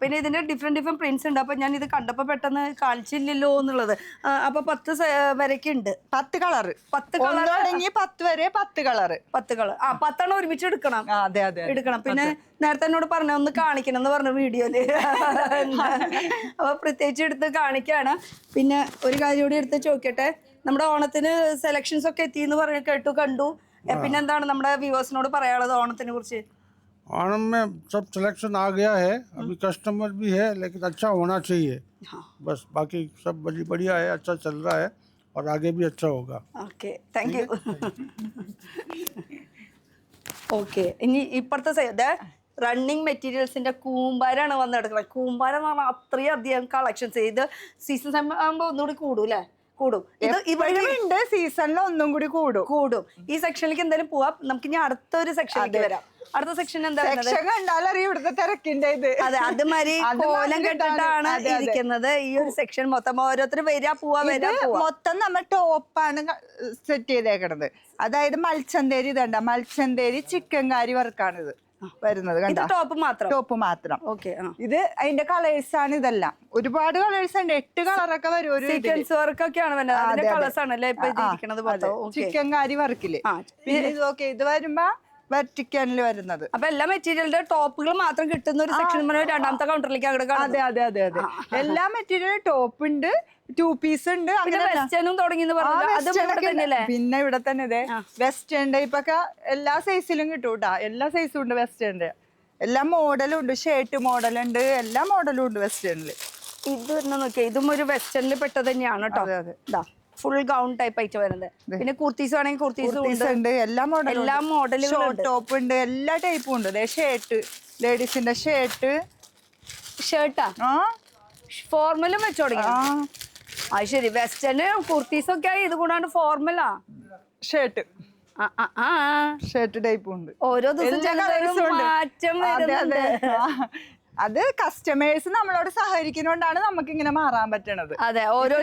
B: പിന്നെ ഇതിന്റെ ഡിഫറെന്റ് പ്രിന്റ്സ് ഉണ്ട്. അപ്പൊ ഞാൻ ഇത് കണ്ടപ്പോ പെട്ടെന്ന് കാണിച്ചില്ലല്ലോ എന്നുള്ളത്. അപ്പൊ 10 വരയ്ക്ക് ഉണ്ട്.
A: 10 കളർ 10 വരെ 10 കളർ
B: 10 ഒരുമിച്ച് എടുക്കണം. പിന്നെ നേരത്തെ എന്നോട് പറഞ്ഞ ഒന്ന് കാണിക്കണം എന്ന് പറഞ്ഞു വീഡിയോയില്. അപ്പൊ പ്രത്യേകിച്ച് എടുത്ത് കാണിക്കാണ്. പിന്നെ ഒരു കാര്യം കൂടി എടുത്ത് ചോദിക്കട്ടെ, നമ്മുടെ ഓണത്തിന് സെലക്ഷൻസ് ഒക്കെ എത്തി എന്ന് പറഞ്ഞു കണ്ടു. പിന്നെ എന്താണ് നമ്മുടെ വ്യൂവേഴ്സിനോട് പറയാനുള്ളത് ഓണത്തിനെ കുറിച്ച്?
C: ओणम में सब सिलेक्शन आ गया है, अभी कस्टमर भी है, लेकिन अच्छा होना चाहिए. बस बाकी सब बढ़िया है, अच्छा चल रहा है और आगे भी अच्छा होगा.
B: Okay, thank you. ഓക്കെ, ഇനി ഇപ്പുറത്തെ റണ്ണിങ് മെറ്റീരിയൽസിന്റെ കൂമ്പാരാണ് വന്നെടുക്കുന്നത്. കൂമ്പാരം എന്ന് പറഞ്ഞാൽ അത്രയും അധികം കളക്ഷൻസ്. ഇത് സീസൺ സമയം ആകുമ്പോൾ ഒന്നുകൂടി കൂടും അല്ലേ? കൂടും. ഇത് ഇവിടെ
A: ഉണ്ട്, സീസണിൽ ഒന്നും കൂടി കൂടും.
B: ഈ സെക്ഷനിലേക്ക് എന്തായാലും പോവാം. നമുക്ക് ഇനി അടുത്തൊരു സെക്ഷനിലേക്ക് വരാം. അടുത്ത സെക്ഷൻ എന്താ
A: കണ്ടാലറിയും ഇവിടുത്തെ തിരക്കിന്റെ ഇത്.
B: അതെ, അതുമാതിരി കോലം കെട്ടിട്ടാണ് ഇരിക്കുന്നത് ഈ ഒരു സെക്ഷൻ മൊത്തം. ഓരോരുത്തർ വരിക പോവാ
A: മൊത്തം നമ്മൾ ടോപ്പാണ് സെറ്റ് ചെയ്തേക്കണത്. അതായത് മൽച്ചന്തേരി ഇതണ്ട, മൽച്ചന്തേരി ചിക്കൻ കാരി വർക്കാണിത് വരുന്നത്. ടോപ്പ് മാത്രം. ഇത് അതിന്റെ കളേഴ്സ് ആണ്. ഇതെല്ലാം ഒരുപാട് കളേഴ്സ് ഉണ്ട്. 8 കളറൊക്കെ വരും. ഒരു ചിക്കൻ കാരി വർക്കില്. പിന്നെ ഇത് വരുമ്പോ വെർട്ടിക്കലിൽ വരുന്നത്.
B: അപ്പൊ എല്ലാ മെറ്റീരിയലിന്റെ ടോപ്പുകൾ മാത്രം കിട്ടുന്ന ഒരു സെക്ഷൻ രണ്ടാമത്തെ കൗണ്ടറിലേക്ക് അങ്ങോട്ട്.
A: അതെ. എല്ലാ മെറ്റീരിയലും ടോപ്പ് ഉണ്ട്, 2 പീസ് ഉണ്ട്. പിന്നെ ഇവിടെ തന്നെ ഇതേ വെസ്റ്റേൺ ടൈപ്പ് ഒക്കെ എല്ലാ സൈസിലും കിട്ടും കേട്ടാ. എല്ലാ സൈസും ഉണ്ട് വെസ്റ്റേണിന്റെ. എല്ലാ മോഡലും ഉണ്ട്. ഷർട്ട് മോഡലുണ്ട്, എല്ലാ മോഡലും ഉണ്ട് വെസ്റ്റേണില്.
B: ഇത് നോക്കിയാ ഇതും ഒരു വെസ്റ്റേണിൽ പെട്ടത് തന്നെയാണ് കേട്ടോ. അതെ, ഫുൾ ഗൗൺ ടൈപ്പ് ആയിട്ട് വരുന്നത്. പിന്നെ കുർത്തീസ് ആണെങ്കിൽ കുർത്തീസ് ഉണ്ട്.
A: എല്ലാ മോഡലും ഷോർട്ട് ടോപ്പ് ഉണ്ട്, എല്ലാ ടൈപ്പും ഉണ്ട്. ഷർട്ട്, ലേഡീസിന്റെ ഷർട്ടാ
B: ഫോർമലും വെച്ചു തുടങ്ങി. അത് ശരി, വെസ്റ്റേൺ കുർത്തീസ് ഒക്കെ ആയി. ഇത് കൂടാണ്ട് ഫോർമലാ
A: ഷർട്ട് ടൈപ്പും ഉണ്ട്.
B: ഓരോ ദിവസം മാറ്റം വരുന്നുണ്ട്.
A: അത് കസ്റ്റമേഴ്സ് നമ്മളോട് സഹകരിക്കുന്നോണ്ടാണ് നമുക്ക് ഇങ്ങനെ മാറാൻ പറ്റണത്.
B: അതെ, ഓരോ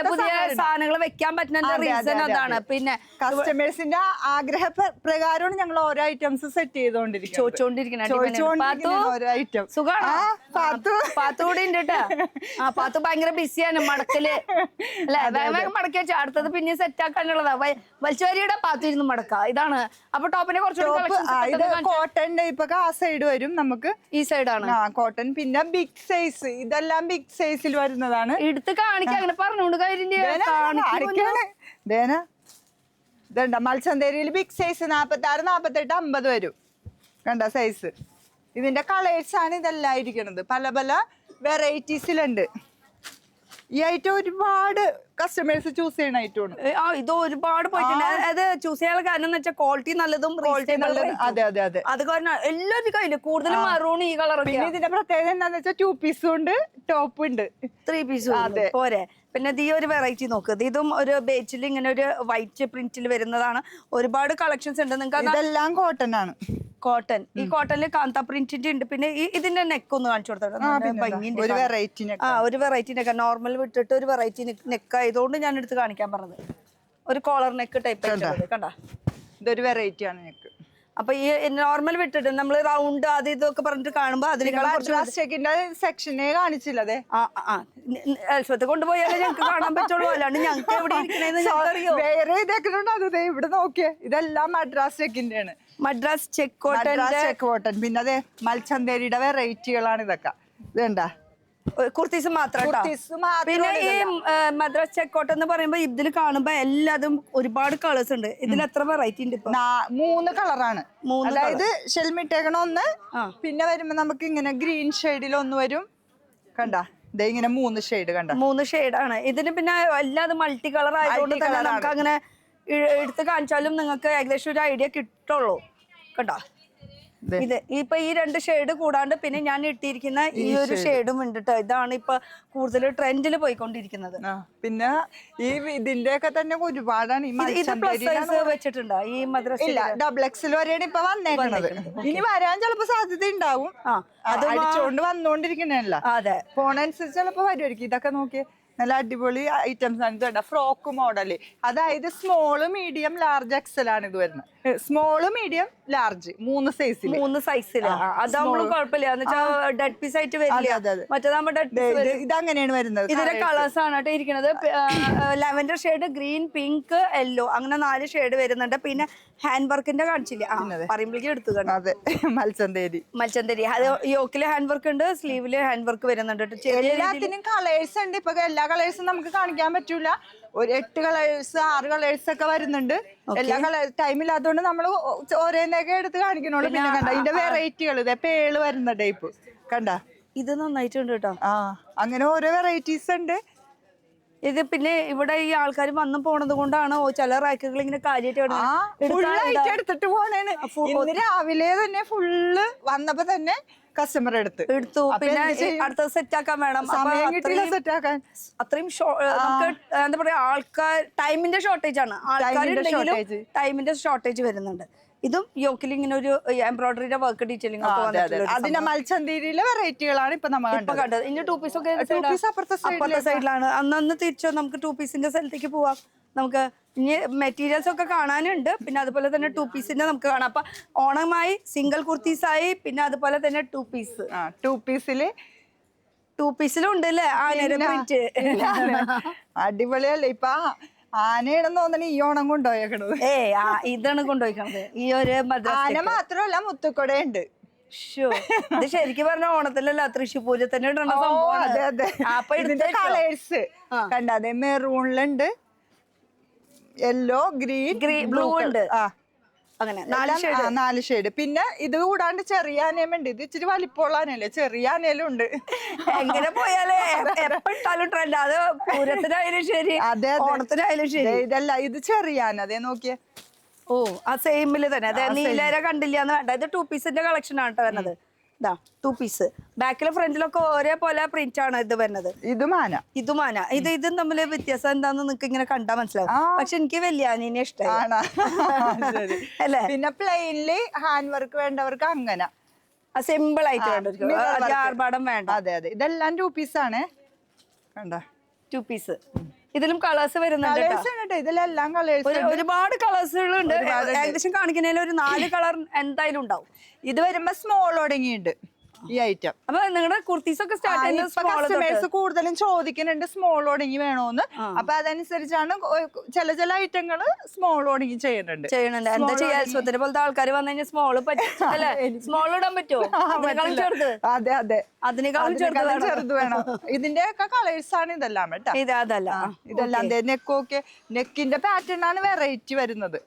B: പുതിയ സാധനങ്ങൾ വെക്കാൻ പറ്റുന്ന റീസൺ അതാണ്. പിന്നെ
A: കസ്റ്റമേഴ്സിന്റെ ആഗ്രഹ പ്രകാരമാണ് ഞങ്ങൾ ഓരോ ഐറ്റംസ് സെറ്റ് ചെയ്തോണ്ടിരിക്കുന്നത്. ഓരോ ഐറ്റം
B: സുഖാണോ? പാത്തുകൂടി ഉണ്ട് കേട്ടാ. പാത്തു ഭയങ്കര ബിസിയാണ് മടക്കല് അല്ലെ. വേഗം മടക്കി വെച്ചാൽ അടുത്തത് പിന്നെ സെറ്റ് ആക്കാനുള്ളതാ. വലിച്ചുവരിയുടെ പാത്തു ഇരുന്ന് മടക്ക. ഇതാണ്. അപ്പൊ ടോപ്പിനെ കുറച്ചുകൂടി
A: കോട്ടൺ ടൈപ്പ് ഒക്കെ ആ സൈഡ് വരും. നമുക്ക്
B: ഈ സൈഡാണ്
A: കോട്ടൺ. പിന്നെ ബിഗ് സൈസ്, ഇതെല്ലാം ബിഗ് സൈസിൽ വരുന്നതാണ്.
B: എടുത്ത് കാണിക്കാൻ അങ്ങനെ പറഞ്ഞോണ്ട്
A: ഇതണ്ട മൽച്ചന്തേരിയിൽ ബിഗ് സൈസ് 46, 48, 50 വരും. കണ്ട സൈസ്. ഇതിന്റെ കളേഴ്സ് ആണ് ഇതെല്ലാം ഇരിക്കുന്നത്. പല പല വെറൈറ്റീസിലുണ്ട്. ഈ ഐറ്റം ഒരുപാട് കസ്റ്റമേഴ്സ് ചൂസ് ചെയ്യണ ഐറ്റമാണ്.
B: ഇത് ഒരുപാട് പോയിട്ടുണ്ട്. അത് ചൂസ് ചെയ്യാനുള്ള കാരണം എന്ന് വെച്ചാൽ ക്വാളിറ്റി നല്ലതും
A: അതെ
B: അത് കാരണം എല്ലാവരും കയ്യില് കൂടുതലും മറൂൺ ഈ കളർ.
A: പിന്നെ ഇതിന്റെ പ്രത്യേകത എന്താന്ന് വെച്ചാൽ 2 പീസും ഉണ്ട്, ടോപ്പ് ഉണ്ട്,
B: 3 പീസും പോരെ. പിന്നെ ഈ ഒരു വെറൈറ്റി നോക്കുക. ഇതും ഒരു ബേച്ചിൽ ഇങ്ങനെ ഒരു വൈറ്റ് പ്രിന്റിൽ വരുന്നതാണ്. ഒരുപാട് കളക്ഷൻസ് ഉണ്ട്. നിങ്ങൾക്ക്
A: ഇതെല്ലാം കോട്ടൺ ആണ്.
B: കോട്ടൺ. ഈ കോട്ടണില് കാന്ത പ്രിന്റിന്റെ ഉണ്ട്. പിന്നെ ഇതിന്റെ നെക്ക് ഒന്ന് കാണിച്ചു കൊടുത്തോ.
A: ഒരു
B: വെറൈറ്റി നെക്ക്. നോർമൽ വിട്ടിട്ട് ഒരു വെറൈറ്റി നെക്ക് ആയതുകൊണ്ട് ഞാൻ എടുത്ത് കാണിക്കാൻ പറഞ്ഞത്. ഒരു കോളർ നെക്ക് ടൈപ്പ് കണ്ട.
A: ഇതൊരു വെറൈറ്റി ആണ് നെക്ക്.
B: അപ്പൊ ഈ നോർമൽ വിട്ടിട്ട് നമ്മള് റൗണ്ട് അത് ഇതൊക്കെ പറഞ്ഞിട്ട് കാണുമ്പോ
A: സെക്ഷനെ കാണിച്ചില്ല. അതെ,
B: എൽസത്ത് കൊണ്ടുപോയാലേ ഞങ്ങൾക്ക് കാണാൻ പറ്റുള്ളൂ. അല്ലാണ്ട് ഞങ്ങൾക്ക് എവിടെ ഇരിക്കണേന്ന്
A: വേറെ ഇതൊക്കെയുണ്ട്. അത് ഇവിടെ നോക്കിയേ, ഇതെല്ലാം മദ്രാസ് ചെക്കിന്റെ ആണ്.
B: Madras check cotton.
A: പിന്നെ അതെ മൽച്ചന്തേരിയുടെ വെറൈറ്റികളാണ് ഇതൊക്കെ. ഇതെന്താ
B: കുർത്തീസ് മാത്രം. പിന്നെ ഈ മദ്രാസ് ചെക്ക് കോട്ടൺ എന്ന് പറയുമ്പോ ഇതിൽ കാണുമ്പോ എല്ലാതും ഒരുപാട് കളേഴ്സ് ഉണ്ട്. ഇതിൽ എത്ര വെറൈറ്റി ഉണ്ട്?
A: 3 കളറാണ്. അതായത് ഷെൽമിട്ടേക്കണ ഒന്ന്, പിന്നെ വരുമ്പോ നമുക്ക് ഇങ്ങനെ ഗ്രീൻ ഷെയ്ഡിൽ ഒന്ന് വരും. കണ്ട ഇങ്ങനെ 3 ഷെയ്ഡ്. കണ്ട
B: 3 ഷെയ്ഡാണ് ഇതിന്. പിന്നെ എല്ലാതും മൾട്ടി കളർ ആയതുകൊണ്ട് തന്നെ നമുക്ക് അങ്ങനെ എടുത്ത് കാണിച്ചാലും നിങ്ങൾക്ക് ഏകദേശം ഒരു ഐഡിയ കിട്ടുള്ളൂ. കണ്ടോ, ഇത് ഇപ്പൊ ഈ 2 ഷെയ്ഡ് കൂടാണ്ട് പിന്നെ ഞാൻ ഇട്ടിരിക്കുന്ന ഈ ഒരു ഷെയ്ഡും ഉണ്ട് കേട്ടോ. ഇതാണ് ഇപ്പൊ കൂടുതൽ ട്രെൻഡിൽ പോയിക്കൊണ്ടിരിക്കുന്നത്.
A: പിന്നെ ഈ ഇതിന്റെ ഒക്കെ തന്നെ ഒരുപാടാണ്.
B: വെച്ചിട്ടുണ്ടോ ഈ മദ്രസ?
A: XXL വരെയാണ് ഇപ്പൊ വന്നേക്കുന്നത്. ഇനി വരാൻ ചിലപ്പോ സാധ്യത ഉണ്ടാവും. അത് അടിച്ചോണ്ട് വന്നോണ്ടിരിക്കണല്ല.
B: അതെ,
A: ഫോണനുസരിച്ച് ചിലപ്പോ വരുമായിരിക്കും. ഇതൊക്കെ നോക്കി നല്ല അടിപൊളി ഐറ്റംസ് ആണ്. ഇത് ഫ്രോക്ക് മോഡല്. അതായത് സ്മോള്, മീഡിയം, ലാർജ്, XL ആണ് ഇത് വരുന്നത്. സ്മോള്, മീഡിയം, ലാർജ് 3 സൈസിൽ.
B: 3 സൈസില് അതാകുമ്പോൾ കുഴപ്പമില്ല. ഡെഡ് പീസ് ആയിട്ട് വരില്ല. മറ്റേതാകുമ്പോ
A: ഇതങ്ങനെയാണ് വരുന്നത്.
B: ഇതിന്റെ കളേഴ്സ് ആണ് കേട്ടോ ഇരിക്കുന്നത്. Lavender shade, green, pink, yellow, അങ്ങനെ 4 ഷെയ്ഡ് വരുന്നുണ്ട്. പിന്നെ ഹാൻഡ് വർക്കിന്റെ കാണിച്ചില്ല, പറയുമ്പോഴേക്കും എടുത്തു കാണാം.
A: അതെ, മൽച്ചന്തേരി.
B: അത് യോക്കില് ഹാൻഡ് വർക്ക് ഉണ്ട്, സ്ലീവില് ഹാൻഡ് വർക്ക് വരുന്നുണ്ട്.
A: എല്ലാത്തിനും കളേഴ്സ് ഉണ്ട്. ഇപ്പൊ എല്ലാ കളേഴ്സും നമുക്ക് കാണിക്കാൻ പറ്റൂല. ഒരു 8 കളേഴ്സ്, 6 കളേഴ്സ് ഒക്കെ വരുന്നുണ്ട്. എല്ലാ കളേഴ്സ് ടൈമില്ലാത്തതുകൊണ്ട് നമ്മള് ഓരോന്നൊക്കെ എടുത്ത് കാണിക്കണോളൂ. പിന്നെ കണ്ട ഇതിന്റെ വെറൈറ്റികൾ. ഇതേ പേള് വരുന്ന ടൈപ്പ് കണ്ട.
B: ഇത് നന്നായിട്ടുണ്ട് കേട്ടോ.
A: അങ്ങനെ ഓരോ വെറൈറ്റീസ് ഉണ്ട്.
B: ഇത് പിന്നെ ഇവിടെ ഈ ആൾക്കാർ വന്നു പോണത് കൊണ്ടാണ് ചില റാക്കുകൾ ഇങ്ങനെ കാര്യമായിട്ട്
A: ഫുള്ളായിട്ട് എടുത്തിട്ട് പോണേണ്. ഇന്ന് രാവിലെ തന്നെ ഫുള്ള് വന്നപ്പോ തന്നെ കസ്റ്റമർ എടുത്തു.
B: പിന്നെ അടുത്ത സെറ്റ് ആക്കാൻ വേണം,
A: സമയം കിട്ടിയില്ല സെറ്റ് ആക്കാൻ.
B: അത്രയും നമുക്ക് എന്താ പറയാ ആൾക്കാർ ടൈമിന്റെ ഷോർട്ടേജ് ആണ്, ആൾക്കാരുണ്ടെങ്കിലും ടൈമിന്റെ ഷോർട്ടേജ് വരുന്നുണ്ട്. ഇതും യോക്കിൽ ഇങ്ങനെ ഒരു എംബ്രോയിഡറിയുടെ വർക്ക് ഡീറ്റെയിലിംഗ്
A: അതിന്റെ മൽച്ചന്തീരിയിലെ വെറൈറ്റികളാണ് ഇപ്പൊ നമ്മൾ
B: കണ്ടത്. ഇനി 2 പീസ് ഒക്കെ അപ്പുറത്തെ സൈഡിലാണ്. അന്ന് തിരിച്ചോ നമുക്ക് 2 പീസിന്റെ സ്ഥലത്തേക്ക് പോവാം. നമുക്ക് ഇനി മെറ്റീരിയൽസ് ഒക്കെ കാണാനുണ്ട്, പിന്നെ അതുപോലെ തന്നെ 2 പീസിന്റെ നമുക്ക് കാണാം. അപ്പൊ ഓണമായി സിംഗിൾ കുർത്തീസായി, പിന്നെ അതുപോലെ തന്നെ 2 പീസ് 2 പീസിലും ഉണ്ട് അല്ലേ പ്രിന്റ്.
A: അടിപൊളിയല്ലേ ഇപ്പൊ ആനയാണെന്ന് തോന്നണ ഈ ഓണം കൊണ്ടുപോയേക്കണത്.
B: ഇതാണ് കൊണ്ടുപോയിക്കണത്. ഈ ഒരു
A: ആന മാത്രമല്ല മുത്തുക്കൊടയുണ്ട്.
B: ഇത് ശരിക്കും പറഞ്ഞ ഓണത്തിലല്ല തൃശ്ശൂർ പൂരത്തിന് ഇടണ സംഭവം.
A: ഇതിന്റെ കളേഴ്സ് കണ്ട, അതെ മെറൂണിലുണ്ട്, യെല്ലോ, ഗ്രീൻ,
B: ബ്ലൂ ഉണ്ട്. അങ്ങനെ
A: 4 ഷെയ്ഡ്. പിന്നെ ഇത് കൂടാണ്ട് ചെറിയ ആനയും ഉണ്ട്. ഇത് ഇച്ചിരി വലിപ്പമുള്ള ആനയല്ലേ, ചെറിയ ആനയിലും ഉണ്ട്.
B: എങ്ങനെ പോയാലേ എപ്പോഴും ട്രെൻഡ്. അത് പൂരത്തിനായാലും ശരി, ഓണത്തിനായാലും ശരി.
A: ഇതല്ല, ഇത് ചെറിയ ആന. അതേ നോക്കിയേ.
B: ആ സെയിമില് തന്നെ. അതെ നീലേര കണ്ടില്ല എന്ന് വേണ്ട. ഇത് 2 പീസിന്റെ കളക്ഷൻ ആണ് വരുന്നത്. 2 പീസ് ബാക്കിലും ഫ്രണ്ടിലൊക്കെ ഒരേപോലെ പ്രിന്റ് ആണ് ഇത് വരുന്നത്.
A: ഇതും
B: ആന. ഇതും തമ്മില് വ്യത്യാസം എന്താന്ന് നിങ്ങക്ക് ഇങ്ങനെ കണ്ടാ മനസ്സിലാവും. പക്ഷെ എനിക്ക് വലിയ ആനേനെ ഇഷ്ടമാണ് അല്ലേ.
A: പിന്നെ പ്ലെയിനില് ഹാൻഡ് വർക്ക് വേണ്ടവർക്ക് അങ്ങനെ
B: സിമ്പിൾ ആയിട്ട് വേണ്ട, ആർഭാടം വേണ്ട.
A: അതെ. ഇതെല്ലാം 2 പീസ് ആണ്. കണ്ട
B: 2 പീസ്. ഇതിലും കളേഴ്സ് വരുന്നുണ്ട്.
A: ഇതിലെല്ലാം കളേഴ്സ്,
B: ഒരുപാട് കളേഴ്സുകളുണ്ട്. ഏകദേശം കാണിക്കുന്നതിൽ ഒരു 4 കളർ എന്തായാലും ഉണ്ടാവും.
A: ഇത് വരുമ്പോ സ്മോൾ തുടങ്ങിയിട്ടുണ്ട് ഈ ഐറ്റം.
B: അപ്പൊ നിങ്ങളുടെ കുർത്തീസ് ഒക്കെ സ്റ്റാർട്ട് ചെയ്യുന്നത്
A: കസ്റ്റമേഴ്സ് കൂടുതലും ചോദിക്കുന്നുണ്ട് സ്മോൾ ഒടുങ്ങി വേണോന്ന്. അപ്പൊ അതനുസരിച്ചാണ് ചില ഐറ്റങ്ങള് സ്മോൾ ഒടുങ്ങി ചെയ്യുന്നുണ്ട്.
B: എന്താ ചെയ്യാ, സ്വത്തിന് പോലത്തെ ആൾക്കാർ വന്നു കഴിഞ്ഞാൽ സ്മോള് പറ്റില്ലേ? സ്മോൾ ഇടാൻ പറ്റുമോ? ചെറുത്.
A: അതെ
B: അതിനേക്കാളും
A: ചെറുത് വേണം. ഇതിന്റെ ഒക്കെ കളേഴ്സ് ആണ് ഇതെല്ലാം കേട്ടോ. ഇതെല്ലാം നെക്കൊക്കെ, നെക്കിന്റെ പാറ്റേൺ ആണ് വെറൈറ്റി വരുന്നത്.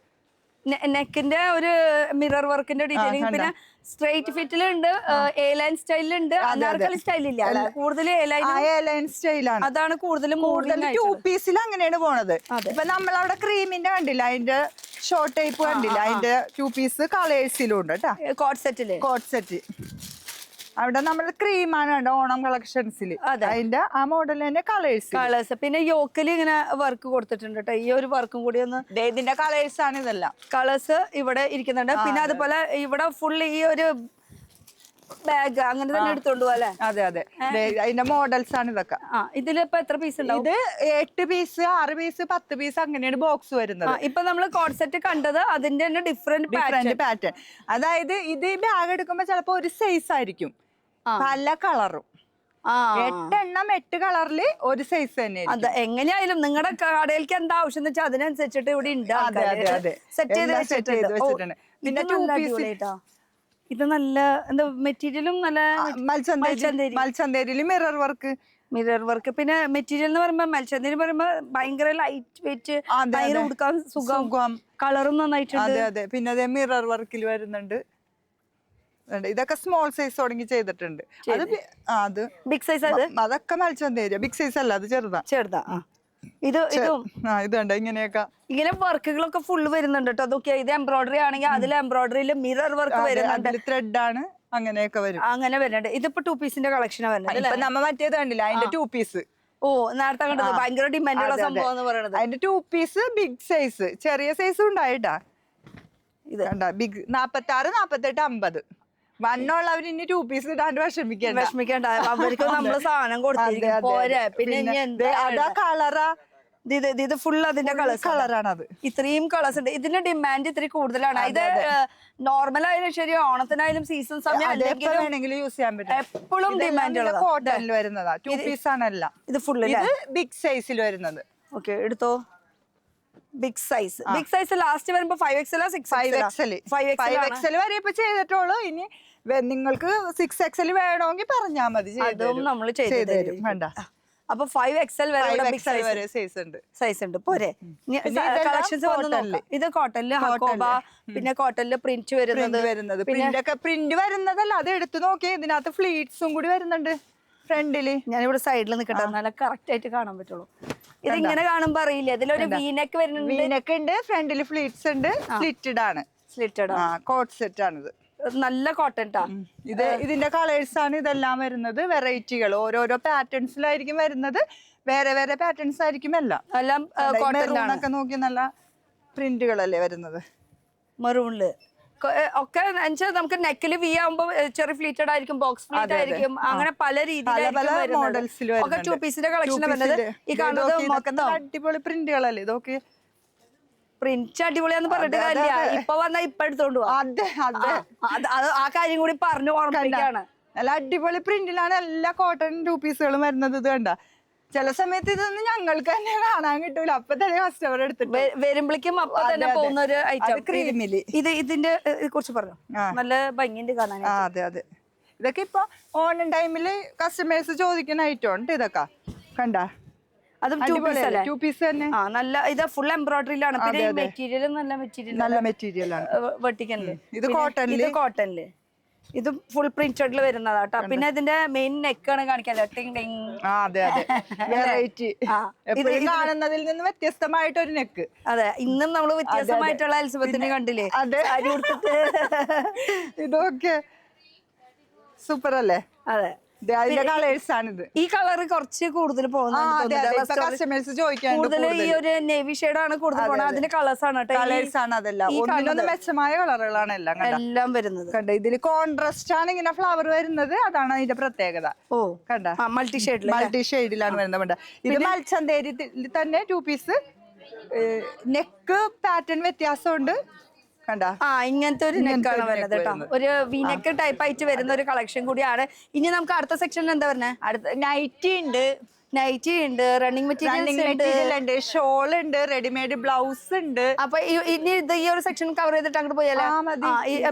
B: നെക്കിന്റെ ഒരു മിറർ വർക്കിന്റെ ഡീറ്റെയിലിംഗ്, പിന്നെ സ്ട്രൈറ്റ് ഫിറ്റിലുണ്ട്, എ ലൈൻ സ്റ്റൈലുണ്ട്, അനാർക്കലി സ്റ്റൈലില്ല, കൂടുതൽ എ ലൈൻ
A: സ്റ്റൈലാണ്.
B: അതാണ് കൂടുതലും
A: 2 പീസിൽ അങ്ങനെയാണ് പോണത്. ഇപ്പൊ നമ്മളവിടെ ക്രീമിന്റെ കണ്ടില്ല, അതിന്റെ ഷോർട്ട് ടൈപ്പ് കണ്ടില്ല, അതിന്റെ 2 പീസ് കളേഴ്സിലും ഉണ്ട് കേട്ടോ. കോട്ട് സെറ്റ് അവിടെ നമ്മൾ ക്രീമാണ് കണ്ട ഓണം കളക്ഷൻസിൽ. അതിന്റെ ആ മോഡൽ തന്നെ കളേഴ്സ്.
B: പിന്നെ യോക്കിൽ ഇങ്ങനെ വർക്ക് കൊടുത്തിട്ടുണ്ട് കേട്ടോ. ഈ ഒരു വർക്കും കൂടി ഒന്ന്
A: ഇതിന്റെ കളേഴ്സ് ആണ്. ഇതെല്ലാം
B: കളേഴ്സ് ഇവിടെ ഇരിക്കുന്നുണ്ട്. പിന്നെ അതുപോലെ ഇവിടെ ഫുൾ ഈ ഒരു ബാഗ് അങ്ങനെ തന്നെ എടുത്തോണ്ട് പോലെ.
A: അതെ അതിന്റെ മോഡൽസ് ആണ് ഇതൊക്കെ.
B: ഇതിലിപ്പോ എത്ര പീസ് ഉണ്ടാവും?
A: ഇത് 8 പീസ്, 6 പീസ്, 10 പീസ് അങ്ങനെയാണ് ബോക്സ് വരുന്നത്.
B: ഇപ്പൊ നമ്മള് കോഡ് സെറ്റ് കണ്ടത് അതിന്റെ തന്നെ ഡിഫറെന്റ്
A: പാറ്റേൺ. അതായത് ഇത് ബാഗ് എടുക്കുമ്പോ ചിലപ്പോ ഒരു സൈസ് ആയിരിക്കും, പല കളറും. 8 കളറില് ഒരു സൈസ് തന്നെ.
B: അതെ, എങ്ങനെയായാലും നിങ്ങളുടെ കടയിലേക്ക് എന്താ ആവശ്യം വെച്ചാൽ അതിനനുസരിച്ചിട്ട് ഇവിടെ ഉണ്ട്. സെറ്റ് ചെയ്ത് വെച്ചിട്ടുണ്ട്.
A: പിന്നെ 2 പീസ്.
B: ഇത് നല്ല എന്താ മെറ്റീരിയലും നല്ല
A: മൽച്ചന്തേരിയില് മിറർ വർക്ക്.
B: പിന്നെ മെറ്റീരിയൽ എന്ന് പറയുമ്പോ മൽച്ചന്തേരി പറയുമ്പോ ഭയങ്കര ലൈറ്റ് വെയിറ്റ്, ഭയങ്കര കൊടുക്കാൻ സുഖം, കളറും നന്നായിട്ടുണ്ട്.
A: അതെ. പിന്നെ അതേ മിറർ വർക്കിൽ വരുന്നുണ്ട്. ഇതൊക്കെ സ്മോൾ സൈസ് തുടങ്ങി ചെയ്തിട്ടുണ്ട്. അത്
B: ബിഗ് സൈസ്.
A: അതൊക്കെ മൽച്ചന്തേരിയ. ബിഗ് സൈസ് അല്ല, അത് ചെറുതാ. ഇത് കണ്ട ഇങ്ങനെ
B: വർക്കുകളൊക്കെ ഫുള്ള് വരുന്നുണ്ട് കേട്ടോ. അതൊക്കെ ഇത് എംബ്രോയിഡറി ആണെങ്കിൽ അതിൽ എംബ്രോയിഡറിയിൽ മിറർ വർക്ക് വരുന്നുണ്ട്,
A: ത്രെഡ് ആണ്, അങ്ങനെയൊക്കെ വരും.
B: അങ്ങനെ വരുന്നുണ്ട്. ഇതിപ്പോ 2 പീസിന്റെ കളക്ഷൻ വരുന്നത്.
A: നമ്മ മറ്റേത് കണ്ടില്ല, അതിന്റെ 2 പീസ്.
B: നേരത്തെ കണ്ടത് ഭയങ്കര ഡിമാൻഡുള്ള സംഭവം എന്ന് പറയുന്നത്.
A: അതിന്റെ 2 പീസ് ബിഗ് സൈസ്, ചെറിയ സൈസും ഉണ്ടായിട്ടാ. ഇത് കണ്ട ബിഗ് 46, 48, 50. വണ്ണുള്ളവർ ഇനി 2 പീസ് ഇടാണ്ട് വിഷമിക്കണ്ട.
B: അവർക്ക് നമ്മള് സാധനം കൊടുത്തിരിക്കും പോരെ. പിന്നെ
A: അതാ കളറാ,
B: ഇത് ഫുൾ അതിന്റെ
A: കളറാണ്. അത്
B: ഇത്രയും കളേഴ്സ് ഉണ്ട്. ഇതിന്റെ ഡിമാൻഡ് ഇത്തിരി കൂടുതലാണ്. ഇത് നോർമൽ ആയാലും ശരി, ഓണത്തിനായാലും സീസൺ സമയം
A: വേണമെങ്കിലും യൂസ് ചെയ്യാൻ പറ്റും.
B: എപ്പോഴും ഡിമാൻഡ്
A: കോട്ടണിൽ വരുന്നതാ. 2 പീസ് ആണല്ല.
B: ഇത് ഫുള്ള്
A: ബിഗ് സൈസിൽ വരുന്നത്.
B: ഓക്കെ, എടുത്തോ. ബിഗ് സൈസ് ലാസ്റ്റ് വരുമ്പോ 5XL
A: 5XL വരെ ഇപ്പൊ ചെയ്തിട്ടുള്ളൂ. ഇനി നിങ്ങൾക്ക് 6XL വേണമെങ്കിൽ പറഞ്ഞാൽ മതി,
B: നമ്മൾ ചെയ്തു തരും.
A: വേണ്ട.
B: അപ്പൊ 5XL
A: വരെ
B: സൈസ് ഉണ്ട് പോരെ. കളക്ഷൻസ് വന്നു. ഇത് കോട്ടണില് ഹക്കോബ, പിന്നെ കോട്ടണില് പ്രിന്റ് വരുന്നത്.
A: പ്രിന്റ് വരുന്നതല്ല, അത് എടുത്തു നോക്കിയേ. ഇതിനകത്ത് ഫ്ലീറ്റ്സും കൂടി വരുന്നുണ്ട് ഫ്രണ്ടില്.
B: ഞാനിവിടെ സൈഡിൽ നിൽക്കട്ടെ, എന്നാലേ കറക്റ്റ് ആയിട്ട് കാണാൻ പറ്റുള്ളൂ. ഇത് ഇങ്ങനെ കാണുമ്പോ അറിയില്ല, ഇതിലൊരു വീനക്ക് വരുന്നുണ്ട്.
A: വീനക്ക് ഉണ്ട്, ഫ്രണ്ടിൽ ഫ്ലീറ്റ്സ് ഉണ്ട്, സ്ലിറ്റഡ് ആണ്.
B: സ്ലിറ്റഡ്
A: കോട്ട് സെറ്റ് ആണിത്.
B: നല്ല കോട്ടൺ ട്ടാ.
A: ഇതിന്റെ കളേഴ്സ് ആണ് ഇതെല്ലാം വരുന്നത്. വെറൈറ്റികൾ ഓരോരോ പാറ്റേൺസിലായിരിക്കും വരുന്നത്. വേറെ വേറെ പാറ്റേൺസ് ആയിരിക്കും എല്ലാം.
B: എല്ലാം
A: ഒക്കെ നോക്കി നല്ല പ്രിന്റുകളല്ലേ വരുന്നത്.
B: മെറൂണില് ഒക്കെ നമുക്ക് നെക്കില് വി ആവുമ്പോ ചെറിയ ഫ്ലീറ്റഡ് ആയിരിക്കും, ബോക്സ് ഫ്ലീറ്റ് ആയിരിക്കും, അങ്ങനെ പല രീതിയിലായിരിക്കും. ഒക്കെ 2 പീസിന്റെ കളക്ഷൻ വരുന്നത്. ഈ കാണുന്നത്
A: അടിപൊളി പ്രിന്റുകളല്ലേ ഇതൊക്കെ.
B: പ്രിന്റ് അടിപൊളിയാന്ന് പറഞ്ഞിട്ട് കാര്യമില്ല, ഇപ്പൊ വന്നാ ഇപ്പൊ എടുത്തോണ്ട് ആ കാര്യം കൂടി പറഞ്ഞു ഓർമ്മിപ്പിക്കാണ്.
A: നല്ല അടിപൊളി പ്രിന്റിലാണ് എല്ലാ കോട്ടൺ 2 പീസുകളും വരുന്നത്. ഇത് കണ്ട ചില സമയത്ത് ഇതൊന്നും ഞങ്ങൾക്ക് തന്നെ കാണാൻ കിട്ടൂല, അപ്പൊ തന്നെ കസ്റ്റമർ എടുത്തിട്ട്
B: വരുമ്പോഴേക്കും അപ്പൊ തന്നെ പോകുന്ന ഒരു ഐറ്റം.
A: ക്രീമില്
B: ഇതിന്റെ കുറിച്ച് പറഞ്ഞു, നല്ല ഭംഗിയുണ്ട് കാണാൻ.
A: അതെ അതെ, ഇതൊക്കെ ഇപ്പൊ ഓണം ടൈമില് കസ്റ്റമേഴ്സ് ചോദിക്കുന്ന ഐറ്റം ഉണ്ട്. ഇതൊക്കെ കണ്ട
B: അതും 2 പീസ് അല്ലേ?
A: 2 പീസ് തന്നെ.
B: നല്ല ഇത് ഫുൾ എംബ്രോയിഡറിയിലാണ്. പിന്നെ മെറ്റീരിയൽ നല്ല മെറ്റീരിയൽ
A: ആണ്.
B: വെട്ടിക്കല്ലേ.
A: ഇത് കോട്ടണില്,
B: കോട്ടണില് ഇത് ഫുൾ പ്രിന്റഡിൽ വരുന്നതാട്ടോ. പിന്നെ ഇതിന്റെ മെയിൻ നെക്കാണ് കാണിക്കാല്ലോ.
A: അതെ അതെ, വെറൈറ്റി എപ്പോഴും കാണുന്നതിൽ നിന്ന് വ്യത്യസ്തമായിട്ടൊരു നെക്ക്.
B: അതെ, ഇന്നും നമ്മള് വ്യത്യസ്തമായിട്ടുള്ള എലിസബത്തിനെ കണ്ടില്ലേ?
A: അതെ, ഇതൊക്കെ സൂപ്പർ അല്ലേ?
B: അതെ,
A: കളേഴ്സ് ആണിത്.
B: ഈ കളർ കുറച്ച് കൂടുതൽ പോകുന്നുണ്ട്. കൂടുതൽ ഈ ഒരു നേവി ഷെയ്ഡ് ആണ് കൂടുതൽ പോകുന്നത്. അതിന്റെ കളേഴ്സ് ആണ്
A: കളേഴ്സ് ആണ്. അതെല്ലാം ഒന്നിനൊന്നും മെച്ചമായ കളറുകളാണ്
B: എല്ലാം വരുന്നത്.
A: കണ്ട ഇതില് കോൺട്രാസ്റ്റ് ആണ് ഇങ്ങനെ ഫ്ലവർ വരുന്നത്. അതാണ് അതിന്റെ പ്രത്യേകത.
B: ഓ
A: കണ്ട
B: മൾട്ടി
A: ഷെയ്ഡിലാണ് വരുന്നത്. ഇത് മൽച്ചന്തേരി തന്നെ 2 പീസ്. നെക്ക് പാറ്റേൺ വ്യത്യാസമുണ്ട്. കണ്ട
B: ഇങ്ങനത്തെ ഒരു നെക്കാണ് വരുന്നത് കേട്ടോ. ഒരു വിനെക്ക് ടൈപ്പ് ആയിട്ട് വരുന്ന ഒരു കളക്ഷൻ കൂടിയാണ്. ഇനി നമുക്ക് അടുത്ത സെക്ഷനിൽ എന്താ പറഞ്ഞത്?
A: അടുത്ത നൈറ്റി ഉണ്ട്, റണ്ണിങ്
B: മെറ്റീരിയൽ
A: ഉണ്ട്, ഷോൾ ഉണ്ട്, റെഡിമെയ്ഡ് ബ്ലൗസ് ഉണ്ട്.
B: അപ്പൊ ഇനി ഇത് ഈ ഒരു സെക്ഷൻ കവർ ചെയ്തിട്ട് അങ്ങോട്ട് പോയാലോ?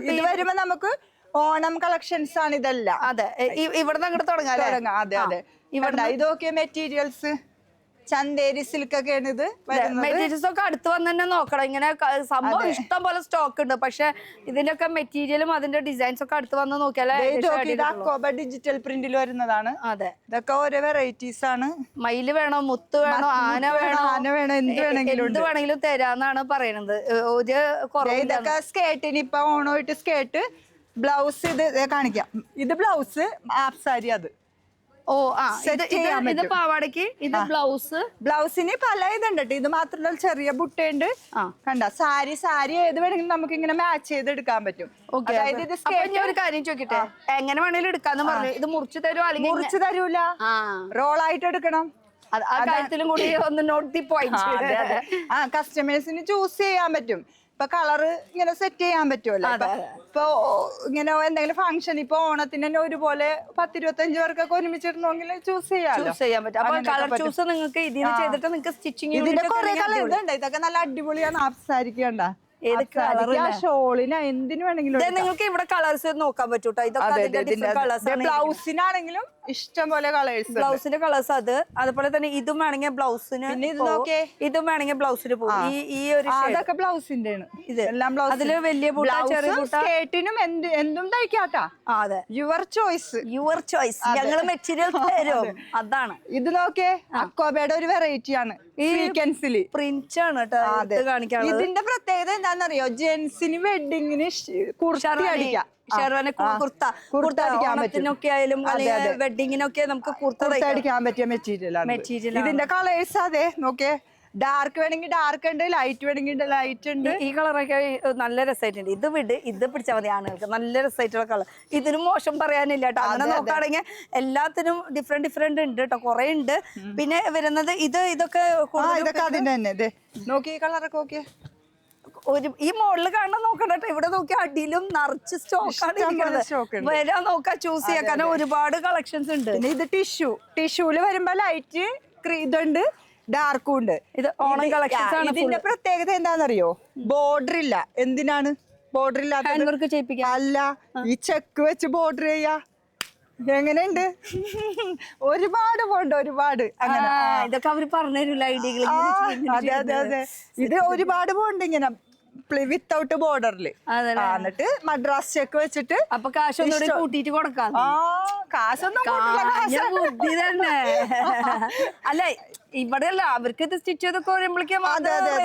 A: ഇത് വരുമ്പോ നമുക്ക് ഓണം കളക്ഷൻസ് ആണ് ഇതെല്ലാം.
B: അതെ, ഇവിടെ അങ്ങോട്ട് തുടങ്ങാം.
A: അതെ അതെ, ഇതൊക്കെ മെറ്റീരിയൽസ് ചന്തേരി സിൽക്ക് ഒക്കെയാണ് ഇത്.
B: മെറ്റീരിയൽസ് ഒക്കെ അടുത്ത് വന്ന് തന്നെ നോക്കണം. ഇങ്ങനെ സംഭവം ഇഷ്ടം പോലെ സ്റ്റോക്ക് ഉണ്ട്, പക്ഷെ ഇതിന്റെ ഒക്കെ മെറ്റീരിയലും അതിന്റെ ഡിസൈൻസ് ഒക്കെ അടുത്ത് വന്ന് നോക്കിയാലേ.
A: ഡിജിറ്റൽ പ്രിന്റിൽ വരുന്നതാണ്.
B: അതെ,
A: ഇതൊക്കെ ഓരോ വെറൈറ്റീസ് ആണ്.
B: മയില് വേണോ, മുത്ത് വേണോ, ആന വേണോ,
A: എന്ത്
B: വേണമെങ്കിലും തരാന്നാണ് പറയണത്. ഒരു
A: ഇതൊക്കെ സ്കേർട്ടിന് ഇപ്പൊ ഓണമായിട്ട് സ്കേർട്ട്, ബ്ലൗസ് ഇത് കാണിക്കാം. ഇത് ബ്ലൗസ് ഹാഫ് സാരി. അത്
B: ഇത് പാവാടക്ക്, ഇത്
A: ബ്ലൗസിന് പല ഇതുണ്ട്. ഇത് മാത്രമല്ല ചെറിയ ബുട്ടുണ്ട്. കണ്ട സാരി ഏത് വേണമെങ്കിലും നമുക്ക് ഇങ്ങനെ മാച്ച് ചെയ്ത് എടുക്കാൻ പറ്റും.
B: അതായത് ഇത് ഒരു കാര്യം ചോദിക്കട്ടെ, എങ്ങനെ വേണമെങ്കിലും എടുക്കാന്ന് പറഞ്ഞു. ഇത് മുറിച്ച് തരുമോ? അല്ലെങ്കിൽ
A: മുറിച്ച് തരൂല, റോളായിട്ട് എടുക്കണം.
B: കാര്യത്തിലും കൂടി ഒന്ന് നോട്ട് ദി പോയിന്റ്.
A: കസ്റ്റമേഴ്സിന് ചൂസ് ചെയ്യാൻ പറ്റും. ഇപ്പൊ കളറ് ഇങ്ങനെ സെറ്റ് ചെയ്യാൻ പറ്റുമല്ലോ. ഇപ്പൊ ഇങ്ങനെ എന്തെങ്കിലും ഫംഗ്ഷൻ, ഇപ്പൊ ഓണത്തിന് തന്നെ ഒരുപോലെ 10-25 പേർക്കൊക്കെ ഒരുമിച്ചിരുന്നെങ്കിൽ ചൂസ് ചെയ്യാൻ പറ്റും.
B: അപ്പൊ കളർ ചൂസ് നിങ്ങൾക്ക് ഇതിന് ചെയ്തിട്ട് നിങ്ങൾക്ക് സ്റ്റിച്ചിങ്
A: ഇതിന്റെ കുറെ കളർ ഇതുണ്ട്. ഇതൊക്കെ നല്ല അടിപൊളിയാണ്. ആപ്സാരിക്കണ്ട ഷോളിന് എന്തിനു വേണമെങ്കിലും
B: നിങ്ങൾക്ക് ഇവിടെ കളേഴ്സ് നോക്കാൻ പറ്റൂട്ടോ. ഇതൊക്കെ
A: ബ്ലൗസിനാണെങ്കിലും ഇഷ്ടം പോലെ കളേഴ്സ്.
B: ബ്ലൗസിന്റെ കളേഴ്സ് അതുപോലെ തന്നെ ഇതും വേണമെങ്കിൽ ബ്ലൗസിന്, ഇതും വേണമെങ്കിൽ ബ്ലൗസിന് പോകും. ഈ ഒരു
A: അതൊക്കെ ബ്ലൗസിന്റെ
B: ഇത് എല്ലാം ബ്ലൗസ്. അതില് വലിയ ബൂട്ട, ചെറിയ ബൂട്ട,
A: സ്കേർട്ടിനും എന്തും തയ്ക്കാട്ടാ.
B: അതെ,
A: യുവർ ചോയ്സ്.
B: ഞങ്ങള് മെറ്റീരിയൽ തരും. അതാണ്
A: ഇത് നോക്കിയേ, അക്കോബയുടെ ഒരു വെറൈറ്റി ആണ്.
B: പ്രിന്റ് ആണ് കേട്ടോ കാണിക്കാൻ.
A: ഇതിന്റെ പ്രത്യേകത എന്താണെന്നറിയോ? ജെന്റ്സിന് വെഡിങ്ങിന് അടിക്കാം.
B: ഓണത്തിനൊക്കെ ആയാലും വെഡിങ്ങിനൊക്കെ നമുക്ക് കുർത്ത
A: അടിക്കാൻ പറ്റിയ മെറ്റീരിയൽ. ഇതിന്റെ കളേഴ്സ് അതെ നോക്കിയേ, ഡാർക്ക് വേണമെങ്കിൽ ഡാർക്ക് ഉണ്ട്, ലൈറ്റ് വേണമെങ്കിൽ ലൈറ്റ് ഉണ്ട്.
B: ഈ കളറൊക്കെ നല്ല രസമായിട്ടുണ്ട്. ഇത് പിടിച്ചാൽ മതി ആണുങ്ങൾക്ക്. നല്ല രസമായിട്ടുള്ള കളർ. ഇതിനും മോശം പറയാനില്ല കേട്ടോ. അങ്ങനെ നോക്കുകയാണെങ്കിൽ എല്ലാത്തിനും ഡിഫറെന്റ് ഉണ്ട് കേട്ടോ, കുറെ ഉണ്ട്. പിന്നെ വരുന്നത് ഇതൊക്കെ
A: അതിന്റെ തന്നെ നോക്കി, ഈ കളറൊക്കെ നോക്കിയേ.
B: ഈ മോഡല് കാണാൻ നോക്കണ്ട. ഇവിടെ നോക്കി അടിയിലും നിറച്ച് സ്റ്റോക്കാണ്. വരാൻ നോക്കാം, ചൂസ് ചെയ്യാം. കാരണം ഒരുപാട് കളക്ഷൻസ് ഉണ്ട്.
A: പിന്നെ ഇത് ടിഷ്യൂല് വരുമ്പോ ലൈറ്റ് ഇതുണ്ട്, ഡാർക്കും ഉണ്ട്.
B: ഇത് ഓണം കളക്ഷൻസ് ആണ്.
A: ഇതിന്റെ പ്രത്യേകത എന്താണെന്നറിയോ? ബോർഡർ ഇല്ല. എന്തിനാണ് ബോർഡർ
B: ഇല്ലാത്ത?
A: അല്ല, ഈ ചെക്ക് വെച്ച് ബോർഡർ ചെയ്യാ. എങ്ങനെയുണ്ട്? ഒരുപാട് പോണ്ട്, ഒരുപാട്. അങ്ങനെ
B: ഇതൊക്കെ അവര് പറഞ്ഞുതരില്ല ഐഡിയകൾ.
A: അതെ അതെ അതെ, ഇത് ഒരുപാട് പോണ്ട് ഇങ്ങനെ വിത്തൗട്ട് ബോർഡറില്. എന്നിട്ട് മദ്രാസ് ചെക്ക് വെച്ചിട്ട്
B: അപ്പൊ കാശൊന്നും കൂട്ടിട്ട് കൊടുക്കാം.
A: കാശൊന്നും
B: ബുദ്ധി തന്നെ. അല്ല ഇവിടെയല്ല അവർക്ക് ഇത് സ്റ്റിച്ച് ചെയ്തൊക്കെ വരുമ്പോഴേക്കും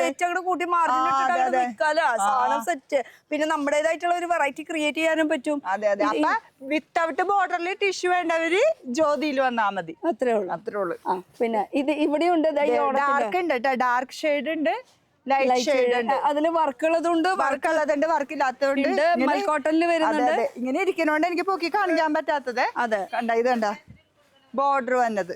B: റേറ്റ് അങ്ങോട്ട് കൂട്ടി മാർജിൻ ഇട്ടിട്ട് വിൽക്കാലോ സാധനം സെറ്റ്. പിന്നെ നമ്മുടേതായിട്ടുള്ള ഒരു വെറൈറ്റി ക്രിയേറ്റ് ചെയ്യാനും പറ്റും.
A: അതെ അതെ. അപ്പൊ വിത്തൗട്ട് ബോർഡറിൽ ടിഷ്യൂ വേണ്ടവര് ജ്യോതിയിൽ വന്നാ മതി.
B: അത്രേ ഉള്ളൂ. പിന്നെ ഇത് ഇവിടെയുണ്ട്
A: ഡാർക്ക് ഉണ്ട് കേട്ടോ, ഡാർക്ക് ഷെയ്ഡ് ഉണ്ട്, ലൈറ്റ് ഷെയ്ഡ് ഉണ്ട്.
B: അതില് വർക്കുള്ളതുണ്ട്,
A: വർക്കുള്ളതുണ്ട്, വർക്കില്ലാത്തതുണ്ട്.
B: മൽക്കോട്ടനിൽ വരുന്നുണ്ട്.
A: ഇങ്ങനെ ഇരിക്കണോണ്ട് എനിക്ക് പൊക്കി കാണിക്കാൻ പറ്റാത്തത്.
B: അതെ
A: കണ്ട ഇത് കണ്ട ബോർഡർ വന്നത്,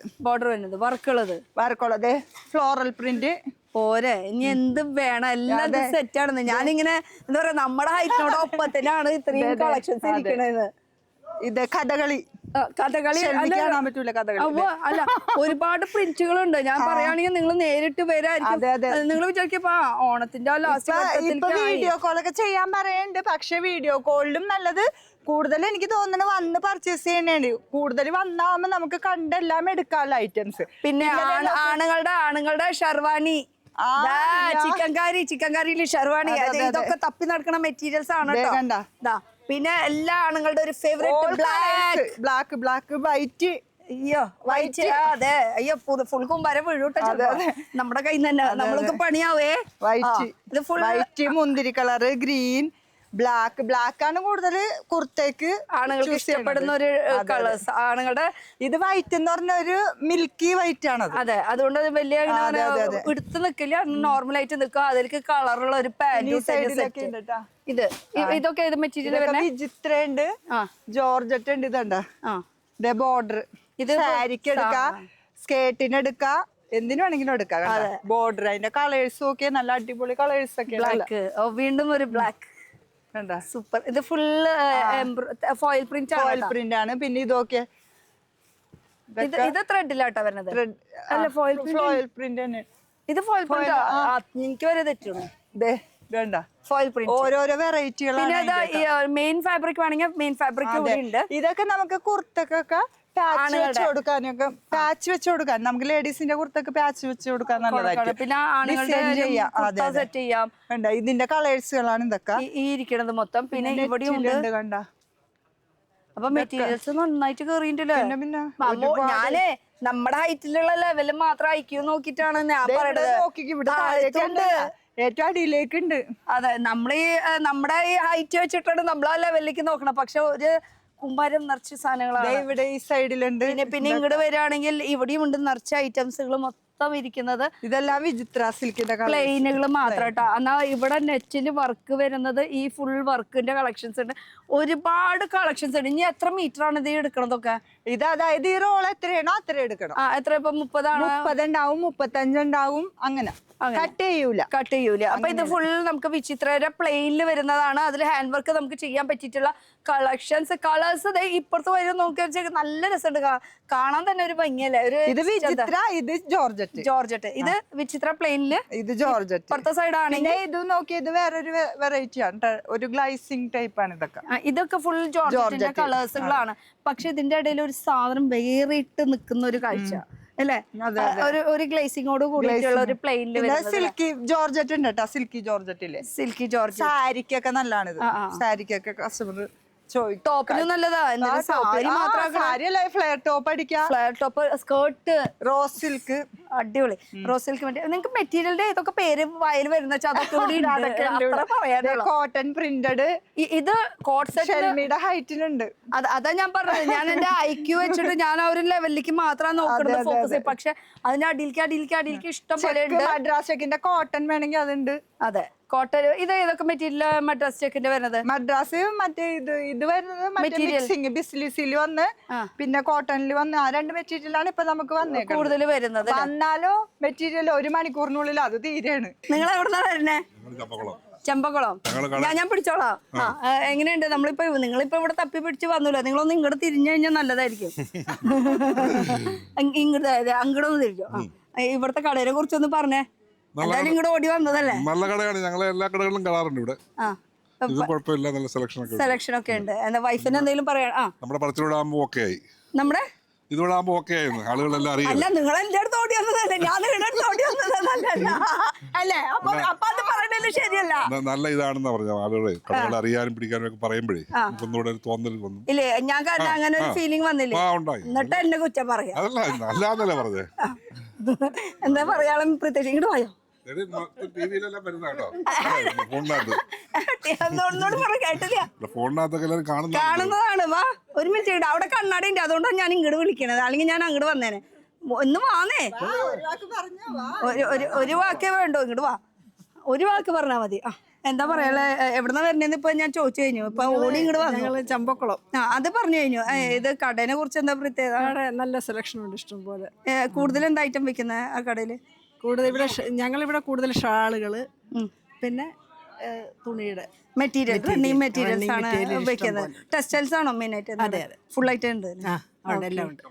A: വർക്കുള്ളത് ഫ്ലോറൽ പ്രിന്റ്
B: പോരെ. ഇനി എന്ത് വേണം, എല്ലാം സെറ്റ് ആണെന്ന്. ഞാനിങ്ങനെ എന്താ പറയാ നമ്മുടെ ഹൈറ്റിനോട് ഒപ്പത്തിനാണ് ഇത്രയും കളക്ഷൻസ് ഇരിക്കണത്.
A: ഇത് കഥകളി കാണാൻ പറ്റൂല. കഥകളി
B: അല്ല ഒരുപാട് പ്രിന്റുകളുണ്ട്. ഞാൻ പറയുകയാണെങ്കിൽ നിങ്ങൾ നേരിട്ട് വരായിരിക്കും. നിങ്ങൾ വിചാരിക്കപ്പോ ഓണത്തിന്റെ
A: ഇപ്പൊ വീഡിയോ കോളൊക്കെ ചെയ്യാൻ പറയുന്നുണ്ട്. പക്ഷെ വീഡിയോ കോളിലും നല്ലത് കൂടുതൽ എനിക്ക് തോന്നുന്നു വന്ന് പർച്ചേസ് ചെയ്യണേണ്ട്. കൂടുതൽ വന്നാവുമ്പോ നമുക്ക് കണ്ടെല്ലാം എടുക്കാനുള്ള ഐറ്റംസ്.
B: പിന്നെ ആണുങ്ങളുടെ ഷെർവാണി, ചിക്കൻ കറിയില് ഷെർവാണി, ഇതൊക്കെ തപ്പി നടക്കുന്ന മെറ്റീരിയൽസ് ആണ് കേട്ടോ. പിന്നെ എല്ലാ ആണുങ്ങളുടെ ഒരു ഫേവറേറ്റ്
A: ബ്ലാക്ക് വൈറ്റ്.
B: അയ്യോ വൈറ്റ്, അതെ. അയ്യോ ഫുൾ കുമ്പര വീഴൂട്ടോ നമ്മുടെ കയ്യിൽ നിന്ന് തന്നെ. നമ്മൾക്ക് പണിയാവേ.
A: വൈറ്റ്, മുന്തിരി കളറ്, ഗ്രീൻ, ബ്ലാക്ക് ആണ് കൂടുതൽ കുർത്തയ്ക്ക്
B: ആണുങ്ങൾക്ക് ഇഷ്ടപ്പെടുന്ന ഒരു കളേഴ്സ്. ആണുങ്ങളുടെ
A: ഇത് വൈറ്റ് എന്ന് പറഞ്ഞ ഒരു മിൽക്കി വൈറ്റ് ആണ്.
B: അതെ, അതുകൊണ്ട് വലിയ എടുത്ത് നിക്കില്ല, നോർമൽ ആയിട്ട് നിൽക്കുക. അതിലേക്ക് കളറുള്ള ഒരു പാന്റ്. ഇതൊക്കെ ഏത് മെറ്റീരിയൽ
A: വിചിത്ര ഉണ്ട്, ജോർജറ്റ് ഉണ്ട്. ഇതുണ്ടോ ബോർഡർ. ഇത് സാരിക്ക് എടുക്കാം, സ്കേർട്ടിന് എടുക്കാം, എന്തിനു വേണമെങ്കിലും എടുക്കാം. ബോർഡർ അതിന്റെ കളേഴ്സും ഒക്കെ നല്ല അടിപൊളി കളേഴ്സ് ഒക്കെ.
B: വീണ്ടും ഒരു ബ്ലാക്ക് സൂപ്പർ. ഇത് ഫുള്ള് ഫോയിൽ പ്രിന്റ് ആണ്.
A: പിന്നെ ഇതൊക്കെ
B: ഇത് ത്രെഡിലാട്ടോ വരുന്നത്. അല്ല ഫോയിൽ
A: പ്രിന്റ് തന്നെ.
B: ഇത് ഫോയിൽ പ്രിന്റ് എനിക്ക് വരെ തെറ്റുന്നു. ഫോയിൽ പ്രിന്റ്
A: ഓരോരോ വെറൈറ്റികളാണ്.
B: മെയിൻ ഫാബ്രിക് വേണമെങ്കിൽ മെയിൻ ഫാബ്രിക് ഉണ്ട്.
A: ഇതൊക്കെ നമുക്ക് കുർത്തക്കൊക്കെ പാച്ച് വെച്ച് കൊടുക്കാനൊക്കെ, പാച്ച് വെച്ച് കൊടുക്കാൻ നമുക്ക് ലേഡീസിന്റെ കുർത്തക്ക് പാച്ച് വെച്ച് കൊടുക്കാൻ നല്ലതായിട്ട്.
B: പിന്നെ ആണുങ്ങളുടെ സെറ്റ് ചെയ്യാം.
A: ഇതിന്റെ കളേഴ്സുകളാണ് ഇതൊക്കെ
B: ഈ ഇരിക്കണത് മൊത്തം. പിന്നെ ഇവിടെ ഉണ്ട് കണ്ട. അപ്പൊ മെറ്റീരിയൽസ് നന്നായിട്ട് കേറിയിട്ടില്ലേ. ഞാനേ നമ്മുടെ ഹൈറ്റിലുള്ള ലെവല് മാത്രം അയക്കൂ നോക്കിട്ടാണ് ഞാൻ പറയുന്നത്.
A: ഏറ്റവും അടിയിലേക്കുണ്ട്.
B: അതെ, നമ്മുടെ ഈ ഹൈറ്റ് വെച്ചിട്ടാണ് നമ്മൾ ആ ലെവലിലേക്ക് നോക്കണം. പക്ഷെ ഒരു കുമ്പാരം നിറച്ച് സാധനങ്ങളാണ്
A: ഇവിടെ ഈ സൈഡിലുണ്ട്.
B: പിന്നെ ഇങ്ങോട്ട് വരികയാണെങ്കിൽ ഇവിടെയും ഉണ്ട് നിറച്ച ഐറ്റംസുകൾ മൊത്തം ഇരിക്കുന്നത്.
A: ഇതെല്ലാം വിചിത്ര സിൽക്കിന്റെ
B: പ്ലെയിനുകൾ മാത്രം കേട്ടോ. എന്നാ ഇവിടെ നെറ്റില് വർക്ക് വരുന്നത് ഈ ഫുൾ വർക്കിന്റെ കളക്ഷൻസ് ഉണ്ട്. ഒരുപാട് കളക്ഷൻസ് ഉണ്ട്. ഇനി എത്ര മീറ്റർ ആണ് ഇത് എടുക്കണതൊക്കെ?
A: ഇത് അതായത് ഈ റോൾ എത്രയാണോ അത്ര എടുക്കണം.
B: എത്ര ഇപ്പൊ 30
A: ഉണ്ടാവും, 35 ഉണ്ടാവും. അങ്ങനെ കട്ട് ചെയ്യൂല. അപ്പൊ ഇത് ഫുൾ നമുക്ക് വിചിത്രയുടെ പ്ലെയിനിൽ വരുന്നതാണ്. അതിൽ ഹാൻഡ് വർക്ക് നമുക്ക് ചെയ്യാൻ പറ്റിയിട്ടുള്ള കളക്ഷൻസ്. കളേഴ്സ് ഇപ്പുറത്ത് വരും നോക്കി വെച്ചാൽ നല്ല രസമുണ്ട് കാണാൻ തന്നെ ഒരു ഭംഗിയല്ലേ. ഇത് വിചിത്ര, ഇത്
B: ജോർജറ്റ്. ഇത് വിചിത്ര പ്ലെയിനില്,
A: ഇത് ജോർജറ്റ്.
B: ഇപ്പുറത്തെ സൈഡ് ആണെങ്കിൽ
A: ഇത് നോക്കി, ഇത് വേറൊരു വെറൈറ്റി ആണ്, ഒരു ഗ്ലൈസിംഗ് ടൈപ്പ് ആണ്.
B: ഇതൊക്കെ ഫുൾ ജോർജറ്റിന്റെ കളേഴ്സുകളാണ്. പക്ഷെ ഇതിന്റെ ഇടയിൽ ഒരു സാധനം വേറിട്ട് നിൽക്കുന്ന ഒരു കാഴ്ച അല്ലേ. ഒരു ഗ്ലേസിങ്ങോട് കൂടിയിട്ടുള്ള ഒരു പ്ലെയിനിൽ
A: സിൽക്കി ജോർജറ്റ് ഉണ്ട് കേട്ടോ. സിൽക്കി ജോർജറ്റ് സാരിക്കൊക്കെ നല്ലതാണ്. ഇത് സാരിക്കൊക്കെ കസ്റ്റമർ
B: ടോപ്പിന് നല്ലതാ.
A: സാരിയല്ലേ ഫ്ലെയർ ടോപ്പ് അടിക്കാം.
B: Flare top, skirt,
A: rose silk,
B: അടിപൊളി റോസ് സിൽക്ക്. നിങ്ങൾക്ക് മെറ്റീരിയലിന്റെ ഇതൊക്കെ പേര് വയൽ വരുന്ന
A: കോട്ടൺ പ്രിന്റഡ്.
B: ഇത് കോട്ട്
A: സെറ്റ് ഹൈറ്റിലുണ്ട്.
B: അതാ ഞാൻ പറഞ്ഞത്. ഞാൻ എന്റെ ഐക്യു വെച്ചിട്ട് ഞാൻ ആ ഒരു ലെവലിലേക്ക് മാത്രമാണ് നോക്കുന്നത്, ഫോക്കസ് ചെയ്യും. പക്ഷെ അതിന്റെ അടിയിലേക്ക് ഇഷ്ടം പോലെ ഉണ്ട്.
A: മദ്രാസ് ചെക്കിന്റെ കോട്ടൺ വേണമെങ്കിൽ അതുണ്ട്.
B: അതെ, കോട്ടൺ. ഇത് ഏതൊക്കെ മെറ്റീരിയൽ മദ്രാസ് ചെക്കിന്റെ വരുന്നത്?
A: മദ്രാസ് മറ്റേ ഇത് വരുന്നത് ബിസ്ലിസിൽ വന്ന് പിന്നെ കോട്ടണിൽ വന്ന് ആ രണ്ട് മെറ്റീരിയലാണ് ഇപ്പൊ നമുക്ക് വന്നേക്കുന്നത്
B: കൂടുതൽ വരുന്നത്.
A: വന്നാലോ മെറ്റീരിയൽ 1 മണിക്കൂറിനുള്ളിൽ അത് തീരെയാണ്.
B: നിങ്ങൾ എവിടുന്നാ വരുന്നേ? ചെമ്പക്കുളം. ഞാൻ പിടിച്ചോളാം. എങ്ങനെയുണ്ട്? നിങ്ങളിപ്പോ ഇവിടെ തപ്പി പിടിച്ച് വന്നല്ലോ. നിങ്ങളൊന്ന് ഇങ്ങോട്ട് തിരിഞ്ഞു കഴിഞ്ഞാൽ നല്ലതായിരിക്കും. അങ്ങോട്ടൊന്ന് തിരിഞ്ഞോ. ഇവിടുത്തെ കടയെ കുറിച്ചൊന്ന് പറഞ്ഞേ. എന്തായാലും ഇങ്ങോട്ട് ഓടി വന്നതല്ലേ.
D: നല്ല കടയാണ്. ഞങ്ങൾ എല്ലാ കടകളിലും കയറാറുണ്ട് ഇവിടെ. കുഴപ്പമില്ല, നല്ല
B: സെലക്ഷൻ ഒക്കെ ഉണ്ട്. എന്താ വൈഫിന് എന്തെങ്കിലും പറയാ?
D: നമ്മുടെ പറച്ചിലൂടാകുമ്പോ ഓക്കെ ആയി.
B: നമ്മുടെ
D: ഇതോടെ ആകുമ്പോ ഓക്കെ ആയിരുന്നു. ആളുകളെല്ലാം അറിയാം.
B: അല്ല, നിങ്ങൾ എന്റെ അടുത്ത് ഓടി വന്നതല്ലേ, ഞാൻ നിങ്ങളുടെ അടുത്ത് ഓടി വന്നതല്ലേ? അപ്പൊ അത് പറയണത് ശരിയല്ല.
D: നല്ല ഇതാണെന്നാ പറഞ്ഞ ആളുകളെ കടകൾ അറിയാനും പിടിക്കാനും ഒക്കെ പറയുമ്പോഴേ ഒന്നുകൂടെ ഒരു തോന്നൽ വന്നു.
B: ഇല്ലേ, ഞാൻ കാരണം അങ്ങനെ ഒരു ഫീലിംഗ് വന്നില്ലേ?
D: ഉണ്ടായി.
B: എന്നിട്ട് എന്നെ കുറ്റം പറയാം.
D: അതല്ല, അല്ലാന്നല്ലേ പറഞ്ഞേ.
B: എന്താ പറയാളും പ്രത്യേകിച്ച് ഇങ്ങോട്ട് പോയോ
D: ടിവിയിലെല്ലാം വരുന്ന ഫോണിനകത്ത്
B: ഒന്നോട് പറ കേട്ടില്ല
D: ഫോണിനകത്തൊക്കെ എല്ലാവരും
B: കാണുന്നതാണ്. വാ ഒരു മിനിറ്റ് ഇങ്ങോട്ട്, അവിടെ കണ്ണാടി ഉണ്ട്, അതുകൊണ്ടാണ് ഞാൻ ഇങ്ങോട്ട് വിളിക്കണത്, അല്ലെങ്കിൽ ഞാൻ അങ്ങോട്ട് വന്നേനെ. ഒന്ന് വാന്നേ, ഒരു വാക്കേ വേണ്ടോ, ഇങ്ങോട്ട് വാ, ഒരു വാക്ക് പറഞ്ഞാ മതി. ആ എന്താ പറയാ, എവിടെന്നാ വരുന്നേന്ന് ഇപ്പൊ ഞാൻ ചോദിച്ചു കഴിഞ്ഞു. ഇപ്പൊ ഓടി ഇങ്ങോട്ട് വന്നു.
E: ചമ്പക്കുളം.
B: ആ അത് പറഞ്ഞു കഴിഞ്ഞു. ഇത് കടേനെ കുറിച്ച് എന്താ പ്രത്യേകത?
E: നല്ല സെലക്ഷൻ ഉണ്ട്, ഇഷ്ടം പോലെ.
B: കൂടുതൽ എന്താ ഐറ്റം വെക്കുന്നത് ആ കടയില്?
E: കൂടുതൽ ഇവിടെ ഞങ്ങളിവിടെ കൂടുതൽ ഷാളുകള്, പിന്നെ തുണിയുടെ
B: മെറ്റീരിയൽ, റണ്ണിങ് മെറ്റീരിയൽസ് ആണ് വെക്കുന്നത്. ടെക്സ്റ്റൈൽസ് ആണോ മെയിൻ ആയിട്ട്?
E: അതെ അതെ,
B: ഫുൾ ആയിട്ട് ഉണ്ട്.
E: എല്ലാം ഉണ്ട്.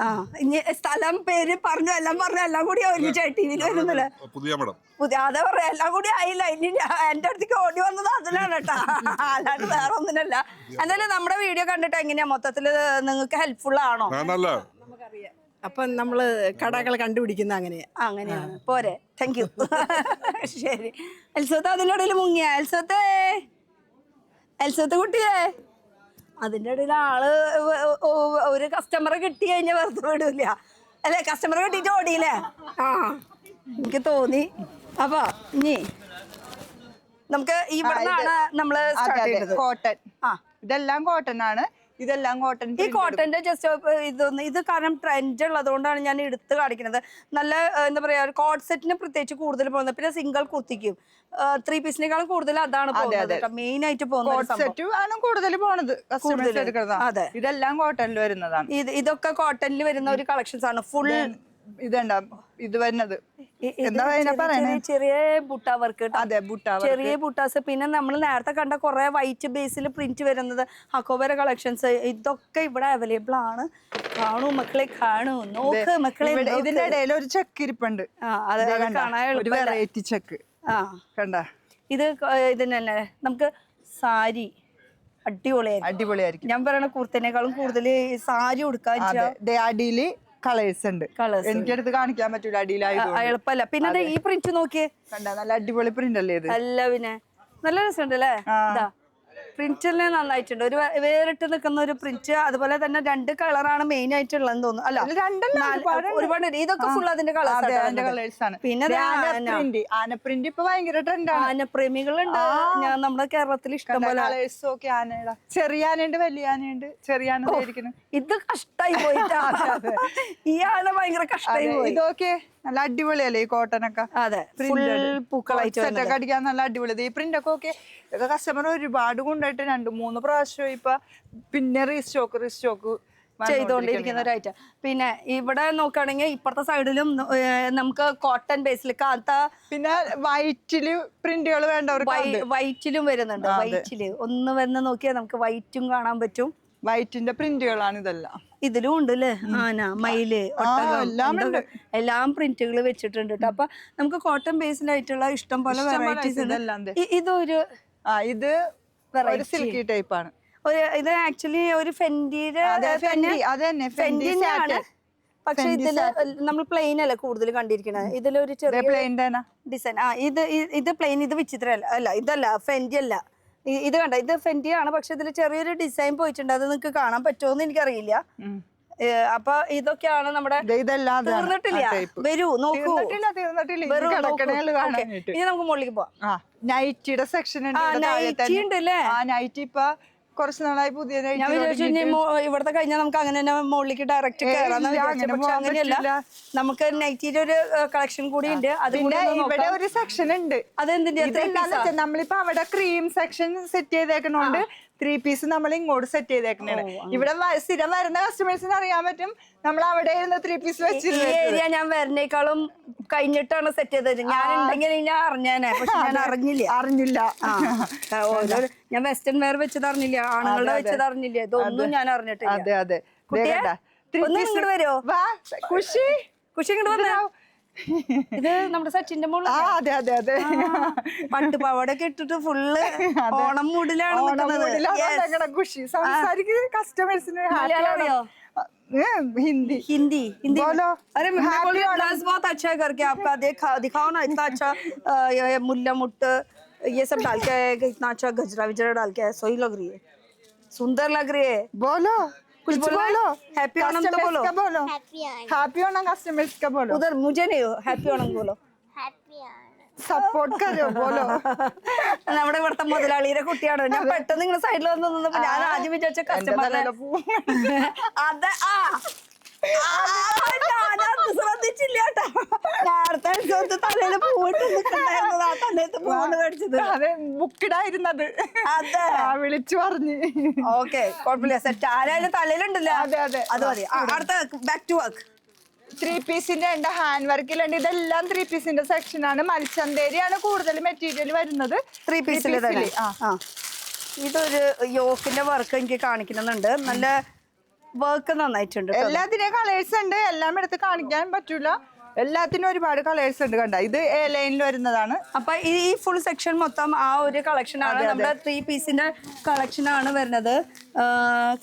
B: ആ ഇനി സ്ഥലം പേര് പറഞ്ഞു എല്ലാം കൂടി ഒരുമിച്ചായി ടി വിയിൽ വരുന്നില്ല. പുതിയ അതാ പറയാ, എല്ലാം കൂടി ആയില്ല. ഇനി എന്റെ അടുത്തേക്ക് ഓടി വന്നത് അതിലാണ് കേട്ടാ, അല്ലാണ്ട് വേറെ ഒന്നിനല്ല. എന്തായാലും നമ്മുടെ വീഡിയോ കണ്ടിട്ട് എങ്ങനെയാ മൊത്തത്തില് നിങ്ങൾക്ക് ഹെൽപ്ഫുൾ ആണോ?
E: നമുക്കറിയാം. അപ്പൊ നമ്മള് കടകൾ കണ്ടുപിടിക്കുന്ന
B: അങ്ങനെയാണ്. പോരെ, താങ്ക് യു. ശരി. എൽസത്ത് അതിൻ്റെ ഇടയിൽ മുങ്ങിയ എൽസത്ത് കുട്ടിയേ, അതിന്റെ ഇടയിൽ ആള് ഒരു കസ്റ്റമറെ കിട്ടി കഴിഞ്ഞാൽ വെറുതെ വിടൂല അല്ലെ? കസ്റ്റമറെ കിട്ടിയിട്ട് ഓടിയില്ലേ? ആ എനിക്ക് തോന്നി. അപ്പൊ ഇനി നമുക്ക് ഇവിടുന്നാണ് നമ്മള് സ്റ്റാർട്ട് ചെയ്തത്.
A: കോട്ടൺ.
B: ആ
A: ഇതെല്ലാം കോട്ടൺ ആണ്. ഇതെല്ലാം കോട്ടൺ.
B: ഈ കോട്ടന്റെ ജസ്റ്റ് ഇത് കാരണം ട്രെൻഡ് ഉള്ളതുകൊണ്ടാണ് ഞാൻ എടുത്ത് കാണിക്കുന്നത്. നല്ല എന്താ പറയാ, കോട്ട് സെറ്റിന് പ്രത്യേകിച്ച് കൂടുതൽ പോകുന്നത്. പിന്നെ സിംഗിൾ കുർത്തിക്കും 3 പീസിനേക്കാളും കൂടുതൽ അതാണ് മെയിൻ ആയിട്ട് പോകുന്നത്.
A: കൂടുതൽ പോണത്
B: അതെ,
A: ഇതെല്ലാം കോട്ടണിൽ വരുന്നതാണ്.
B: ഇതൊക്കെ കോട്ടണിൽ വരുന്ന ഒരു കളക്ഷൻസ് ആണ്. ഫുൾ
A: ഇതുണ്ടാവും. ഇത് വരുന്നത് എന്താ പറയുന്നത്,
B: ചെറിയ ബുട്ട വർക്ക്.
A: അതെ, ബുട്ട,
B: ചെറിയ ബുട്ടാസ്. പിന്നെ നമ്മൾ നേരത്തെ കണ്ട കുറെ വൈറ്റ് ബേസിൽ പ്രിന്റ് വരുന്നത് ഹക്കോബര കളക്ഷൻസ്, ഇതൊക്കെ ഇവിടെ അവൈലബിൾ ആണ്. കാണൂ മക്കളെ, കാണൂ, നോക്ക് മക്കളെ.
A: ഇതിന്റെ ഇടയിൽ ഒരു ചെക്ക് ഇരിപ്പുണ്ട്. ഒരു വെറൈറ്റി ചെക്ക്.
B: ആ
A: കണ്ട,
B: ഇത് ഇതിനെ നമുക്ക് സാരി അടിപൊളിയായിരിക്കും. ഞാൻ പറയണ കുർത്തിനേക്കാളും കൂടുതൽ സാരി ഉടുക്കാൻ
A: അടിയില് കളേഴ്സ് ഉണ്ട്. എനിക്കടുത്ത് കാണിക്കാൻ പറ്റൂല, അടിയിലായത്
B: എളുപ്പമല്ല. പിന്നെ ഈ പ്രിന്റ് നോക്കിയേ,
A: കണ്ട, നല്ല അടിപൊളി പ്രിന്റ് അല്ലേ ഇത്?
B: അല്ല പിന്നെ നല്ല രസമുണ്ട് അല്ലേ? പ്രിന്റിനെ നന്നായിട്ടുണ്ട്. ഒരു വേറിട്ട് നിൽക്കുന്ന ഒരു പ്രിന്റ്. അതുപോലെ തന്നെ 2 കളറാണ് മെയിൻ ആയിട്ടുള്ളതെന്ന് തോന്നുന്നു. അല്ല, ഒരുപാട്. ഇതൊക്കെ ഫുൾ അതിന്റെ കളേഴ്സ് ആണ്. പിന്നെ
A: ആനപ്രിന്റ് ഇപ്പൊ ഭയങ്കര ട്രെൻഡാണ്.
B: ആനപ്രേമികളുണ്ട് നമ്മുടെ കേരളത്തിൽ ഇഷ്ടം പോലെ.
A: കളേഴ്സ് ഒക്കെ ആനയുടെ ചെറിയ ആനയുണ്ട്, വലിയ ആനയുണ്ട്. ചെറിയ ആന
B: ഇത് കഷ്ടായി പോയിട്ടാ. ഈ ആന ഭയങ്കര കഷ്ടായി പോയി.
A: ഇതൊക്കെ നല്ല അടിപൊളിയല്ലേ ഈ കോട്ടനൊക്കെ?
B: അതെ, പൂക്കളായിട്ട്
A: അടിക്കാൻ നല്ല അടിപൊളി. ഈ പ്രിന്റ് ഒക്കെ ഇതൊക്കെ കസ്റ്റമർ ഒരുപാട് കൊണ്ടായിട്ട് 2-3 പ്രാവശ്യം ഇപ്പൊ പിന്നെ റീസ്റ്റോക്ക്
B: ചെയ്തോണ്ടിരിക്കുന്ന ഒരു ഐറ്റം. പിന്നെ ഇവിടെ നോക്കുകയാണെങ്കിൽ ഇപ്പുറത്തെ സൈഡിലും നമുക്ക് കോട്ടൺ ബേസിൽ
A: പിന്നെ വൈറ്റില് പ്രിന്റുകൾ വേണ്ടവർക്ക്
B: വൈറ്റിലും വരുന്നുണ്ട്. വൈറ്റില് ഒന്ന് വന്ന് നോക്കിയാൽ നമുക്ക് വൈറ്റും കാണാൻ പറ്റും.
A: വൈറ്റിന്റെ പ്രിന്റുകളാണ് ഇതെല്ലാം.
B: ഇതിലും ഉണ്ട് അല്ലേ, ആന, മയില്, എല്ലാം പ്രിന്റുകൾ വെച്ചിട്ടുണ്ട് കേട്ടോ. അപ്പൊ നമുക്ക് കോട്ടൺ ബേസിലായിട്ടുള്ള ഇഷ്ടം പോലെ വെറൈറ്റീസ് ഉണ്ട്. ഇതൊരു
A: ഇത് സിൽക്കി ടൈപ്പ് ആണ്.
B: ഇത് ആക്ച്വലി ഒരു ഫെൻഡിയുടെ
A: ഫെൻഡിയാണ്.
B: പക്ഷെ ഇതില് നമ്മൾ പ്ലെയിൻ അല്ല കൂടുതൽ കണ്ടിരിക്കണത്. ഇതിലൊരു ചെറിയ ഡിസൈൻ. ഇത് പ്ലെയിൻ, ഇത് വിചിത്രല്ല. അല്ല, ഇതല്ല, ഫെൻഡി അല്ല. ഇത് കണ്ട, ഇത് ഫെൻഡി ആണ്. പക്ഷെ ഇതിൽ ചെറിയൊരു ഡിസൈൻ പോയിട്ടുണ്ട്. അത് നിങ്ങൾക്ക് കാണാൻ പറ്റുമോന്ന് എനിക്കറിയില്ല. അപ്പൊ ഇതൊക്കെയാണ് നമ്മുടെ. തീർന്നിട്ടില്ല, വരൂ നോക്കൂ. ഇനി നമുക്ക് മുകളിലേക്ക് പോവാം.
A: നൈറ്റിയുടെ സെക്ഷൻ
B: നൈറ്റി ഉണ്ട് അല്ലേ?
A: നൈറ്റി ഇപ്പൊ കുറച്ച് നാളായി പുതിയ.
B: ഞാൻ വിചാരിച്ചു ഇവിടത്തെ കഴിഞ്ഞാൽ നമുക്ക് അങ്ങനെ തന്നെ മുകളിലേക്ക് ഡയറക്റ്റ് കയറാന്ന് വിചാരിച്ചു. പക്ഷെ അങ്ങനെയല്ല, നമുക്ക് നൈറ്റിയുടെ ഒരു കളക്ഷൻ കൂടി ഉണ്ട്.
A: ഇവിടെ ഒരു സെക്ഷൻ ഉണ്ട്.
B: അതെന്തിന്റെ?
A: നമ്മളിപ്പോ അവിടെ ക്രീം സെക്ഷൻ സെറ്റ് ചെയ്തേക്കണോണ്ട് 3 പീസ് നമ്മൾ ഇങ്ങോട്ട് സെറ്റ് ചെയ്തേക്കണേ. ഇവിടെ സ്ഥിരം വരുന്ന കസ്റ്റമേഴ്സിന് അറിയാൻ പറ്റും നമ്മൾ അവിടെ 3 പീസ് വെച്ചിരുന്നു.
B: ഈ ഏരിയ ഞാൻ വരുന്നേക്കാളും കഴിഞ്ഞിട്ടാണ് സെറ്റ് ചെയ്തത്. ഞാൻ ഉണ്ടെങ്കിൽ ഞാൻ അറിഞ്ഞേനെ, പക്ഷെ ഞാൻ അറിഞ്ഞില്ല. ഞാൻ വെസ്റ്റേൺ വെയർ വെച്ചത് അറിഞ്ഞില്ല, ആണുങ്ങളുടെ വെച്ചത് അറിഞ്ഞില്ല. ഇതൊന്നും ഞാൻ അറിഞ്ഞിട്ടില്ല.
A: അതെ അതെ,
B: ഇങ്ങോട്ട് വരുമോ?
A: ഖുഷി
B: ഇങ്ങോട്ട് വന്നോ. ഇത് നമ്മുടെ സച്ചിന്റെ മോള്.
A: അതെ അതെ അതെ,
B: പട്ടുപാവാടൊക്കെ ഇട്ടിട്ട് ഫുള്ള് ഓണം മൂഡിലാണ് നിൽക്കുന്നത്.
A: ഖുഷി സംസാരിക്കുന്ന കസ്റ്റമേഴ്സിന്
B: അറിയോ?
A: हिंदी
B: हिंदी हिंदी
A: बोलो.
B: अरे मैं बोल रही हूँ डांस बहुत अच्छा है करके आपका दिखाओ ना. इतना अच्छा मुल्ला मुट्ट ये सब डाल के इतना अच्छा गजरा विजरा डाल के सही लग रही है, सुंदर लग रही है.
A: बोलो कुछ बोलो
B: हैप्पी ओणम तो बोलो
A: कस्टमर्स का बोलो हैप्पी ओणम कस्टमर्स का बोलो
B: उधर मुझे नहीं हो हैप्पी ओणम बोलो
A: സപ്പോർട്ട് കരോ ബോലോ
B: നമ്മുടെ ഇവിടുത്തെ മുതലാളിയുടെ കുട്ടിയാണ് ഞാൻ പെട്ടെന്ന് ഇങ്ങനെ സൈഡിൽ വന്ന് നിന്നപ്പോ ഞാൻ ആദ്യം വിചാരിച്ച കസ്റ്റമറിനെ അതെ ഞാനത് ശ്രദ്ധിച്ചില്ല കേട്ടോ നേരത്തെ അടുത്ത് തലയില് പൂവിട്ട് നിൽക്കണ്ടായിരുന്നത് ആ തലയത്ത് പൂവിട്ട് മേടിച്ചത്
A: അതെ ബുക്കിടായിരുന്നത്
B: അതെ
A: വിളിച്ചു പറഞ്ഞു
B: ഓക്കെ കുഴപ്പമില്ല സെറ്റ് ആരായാലും തലയിലുണ്ടല്ലോ
A: അതെ, അതെ.
B: അത് മതി അടുത്ത ബാക്ക് ടു വർക്ക്
A: 3 പീസിന്റെ ഉണ്ട് ഹാൻഡ് വർക്കിലുണ്ട് ഇതെല്ലാം 3 പീസിന്റെ സെക്ഷൻ ആണ് മൽച്ചന്തേരിയാണ് കൂടുതൽ മെറ്റീരിയൽ വരുന്നത്
B: 3 പീസിൽ തന്നെ
A: ആ.
B: ഇതൊരു യോക്കിന്റെ വർക്ക് എനിക്ക് കാണിക്കുന്നുണ്ട് നല്ല വർക്ക് നന്നായിട്ടുണ്ട് കേട്ടോ.
A: എല്ലാത്തിനും കളേഴ്സ് ഉണ്ട് എല്ലാം എടുത്ത് കാണിക്കാൻ പറ്റൂല എല്ലാത്തിനും ഒരുപാട് കളേഴ്സ് ഉണ്ട് കണ്ട ഇത് എ ലൈനിൽ വരുന്നതാണ്
B: അപ്പൊ ഈ ഫുൾ സെക്ഷൻ മൊത്തം ആ ഒരു കളക്ഷൻ ആണ് നമ്മുടെ 3 പീസിന്റെ കളക്ഷൻ ആണ് വരുന്നത്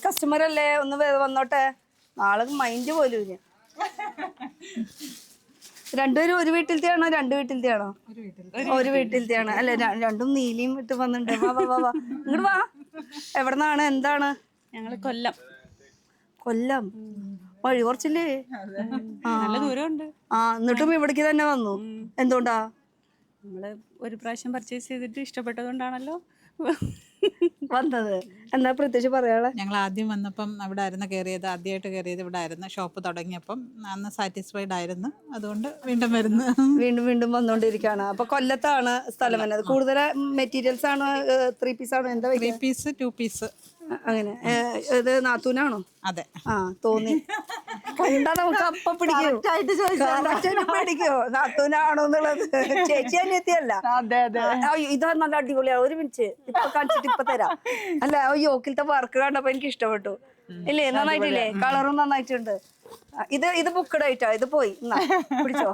B: കസ്റ്റമർ അല്ലേ ഒന്ന് വന്നോട്ടെ നാളെ മൈൻഡ് പോലും ഇല്ല രണ്ടുപേരും ഒരു വീട്ടിലത്തെ ആണോ രണ്ട് വീട്ടിലത്തെ ആണോ ഒരു വീട്ടിലത്തെ ആണ് അല്ലെ രണ്ടും നീലിയും ഇട്ട് വന്നിട്ടുണ്ട് വാ വാ വാ വാ ഇങ്ങോട്ട് വാ എവിടെന്നാണ് എന്താണ്
F: ഞങ്ങള് കൊല്ലം
B: കൊല്ലം വഴി കുറച്ചില്ലേ
F: നല്ല ദൂരമുണ്ട്
B: എന്നിട്ടും ഇവിടേക്ക് തന്നെ വന്നു എന്തുകൊണ്ടാ
F: നമ്മള് ഒരു പ്രാവശ്യം പർച്ചേസ് ചെയ്തിട്ട് ഇഷ്ടപ്പെട്ടതുകൊണ്ടാണല്ലോ
B: വന്നത് എന്താ പ്രത്യേകിച്ച് പറയാളെ
G: ഞങ്ങൾ ആദ്യം വന്നപ്പം അവിടെ ആയിരുന്നു കയറിയത് ആദ്യമായിട്ട് കയറിയത് ഇവിടെ ആയിരുന്നു ഷോപ്പ് തുടങ്ങിയപ്പം അന്ന് സാറ്റിസ്ഫൈഡ് ആയിരുന്നു അതുകൊണ്ട് വീണ്ടും വരുന്നു
B: വീണ്ടും വീണ്ടും വന്നോണ്ടിരിക്കുകയാണ് അപ്പൊ കൊല്ലത്താണ് സ്ഥലം വരുന്നത് കൂടുതൽ മെറ്റീരിയൽസ് ആണ് 3 പീസ് ആണോ എന്താ
G: 3 പീസ് 2 പീസ്
B: അങ്ങനെ ഇത് നാത്തൂനാണോ
G: അതെ
B: ആ തോന്നി കണ്ടാ നമുക്ക് അപ്പൊ പിടിക്കോ പിടിക്കോ നാത്തൂനാണോ എന്നുള്ളത് ചേച്ചി അനിയത്തിയല്ല
A: അതെ അതെ
B: ഇതാ നല്ല അടിപൊളിയാണ് ഒരു മിനിറ്റ് ഇപ്പൊ കാണിച്ചിട്ട് ഇപ്പൊ തരാം അല്ല യോക്കിലത്തെ വർക്ക് കണ്ടപ്പോ എനിക്ക് ഇഷ്ടപ്പെട്ടു ഇല്ലേ നന്നായിട്ടില്ലേ കളറും നന്നായിട്ടുണ്ട് ഇത് ബുക്കഡ് ആയിട്ടാ ഇത് പോയി പിടിച്ചോ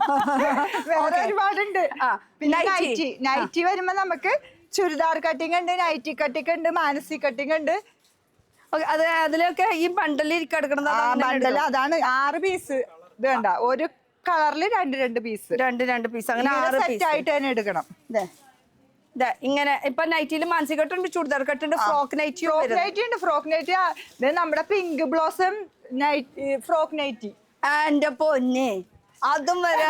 A: വേറെ ഒരുപാടുണ്ട്
B: ആ
A: പിന്നെ
B: നൈറ്റി
A: നൈറ്റി വരുമ്പോ നമുക്ക് ചുരിദാർ കട്ടിങ് ഉണ്ട് നൈറ്റി കട്ടിങ് ഉണ്ട് മാനസി കട്ടിങ് ഉണ്ട്
B: അത് അതിലൊക്കെ ഈ ബണ്ടലിൽ കിടക്കണത്
A: ബണ്ടൽ അതാണ് 6 പീസ് ഇത് കണ്ട ഒരു കളറിൽ രണ്ട് പീസ്
B: രണ്ട് പീസ് അങ്ങനെ 6
A: സെറ്റ് ആയിട്ട് തന്നെ എടുക്കണം
B: ഇങ്ങനെ ഇപ്പൊ നൈറ്റിയിൽ മാനസി കെട്ടുണ്ട് ചുരിദാർ കെട്ടുണ്ട് ഫ്രോക്ക് നൈറ്റി
A: നൈറ്റി ഉണ്ട് ഫ്രോക്ക് നൈറ്റി നമ്മുടെ pink blossom nightie frock nightie
B: എന്റെ പൊന്നെ അതും വരെ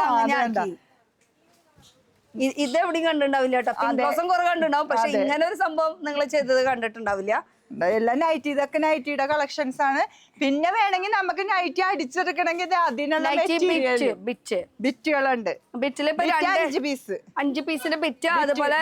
B: ഇതെവിടെയും കണ്ടിട്ടുണ്ടാവില്ല കേട്ടോ പിങ്ക് ബ്ലോസം കുറെ കണ്ടിട്ടുണ്ടാവും പക്ഷെ ഇങ്ങനെ ഒരു സംഭവം നിങ്ങൾ ചെയ്തത് കണ്ടിട്ടുണ്ടാവില്ല
A: എല്ലാം നൈറ്റി ഇതൊക്കെ നൈറ്റിയുടെ കളക്ഷൻസ് ആണ് പിന്നെ വേണമെങ്കിൽ നമുക്ക് നൈറ്റി അടിച്ചെടുക്കണമെങ്കിൽ അതിനുള്ള ബിറ്റുകളുണ്ട്
B: ബിറ്റില് ഇപ്പൊ
A: 5 പീസ്
B: 5 പീസിന്റെ ബിറ്റ് അതുപോലെ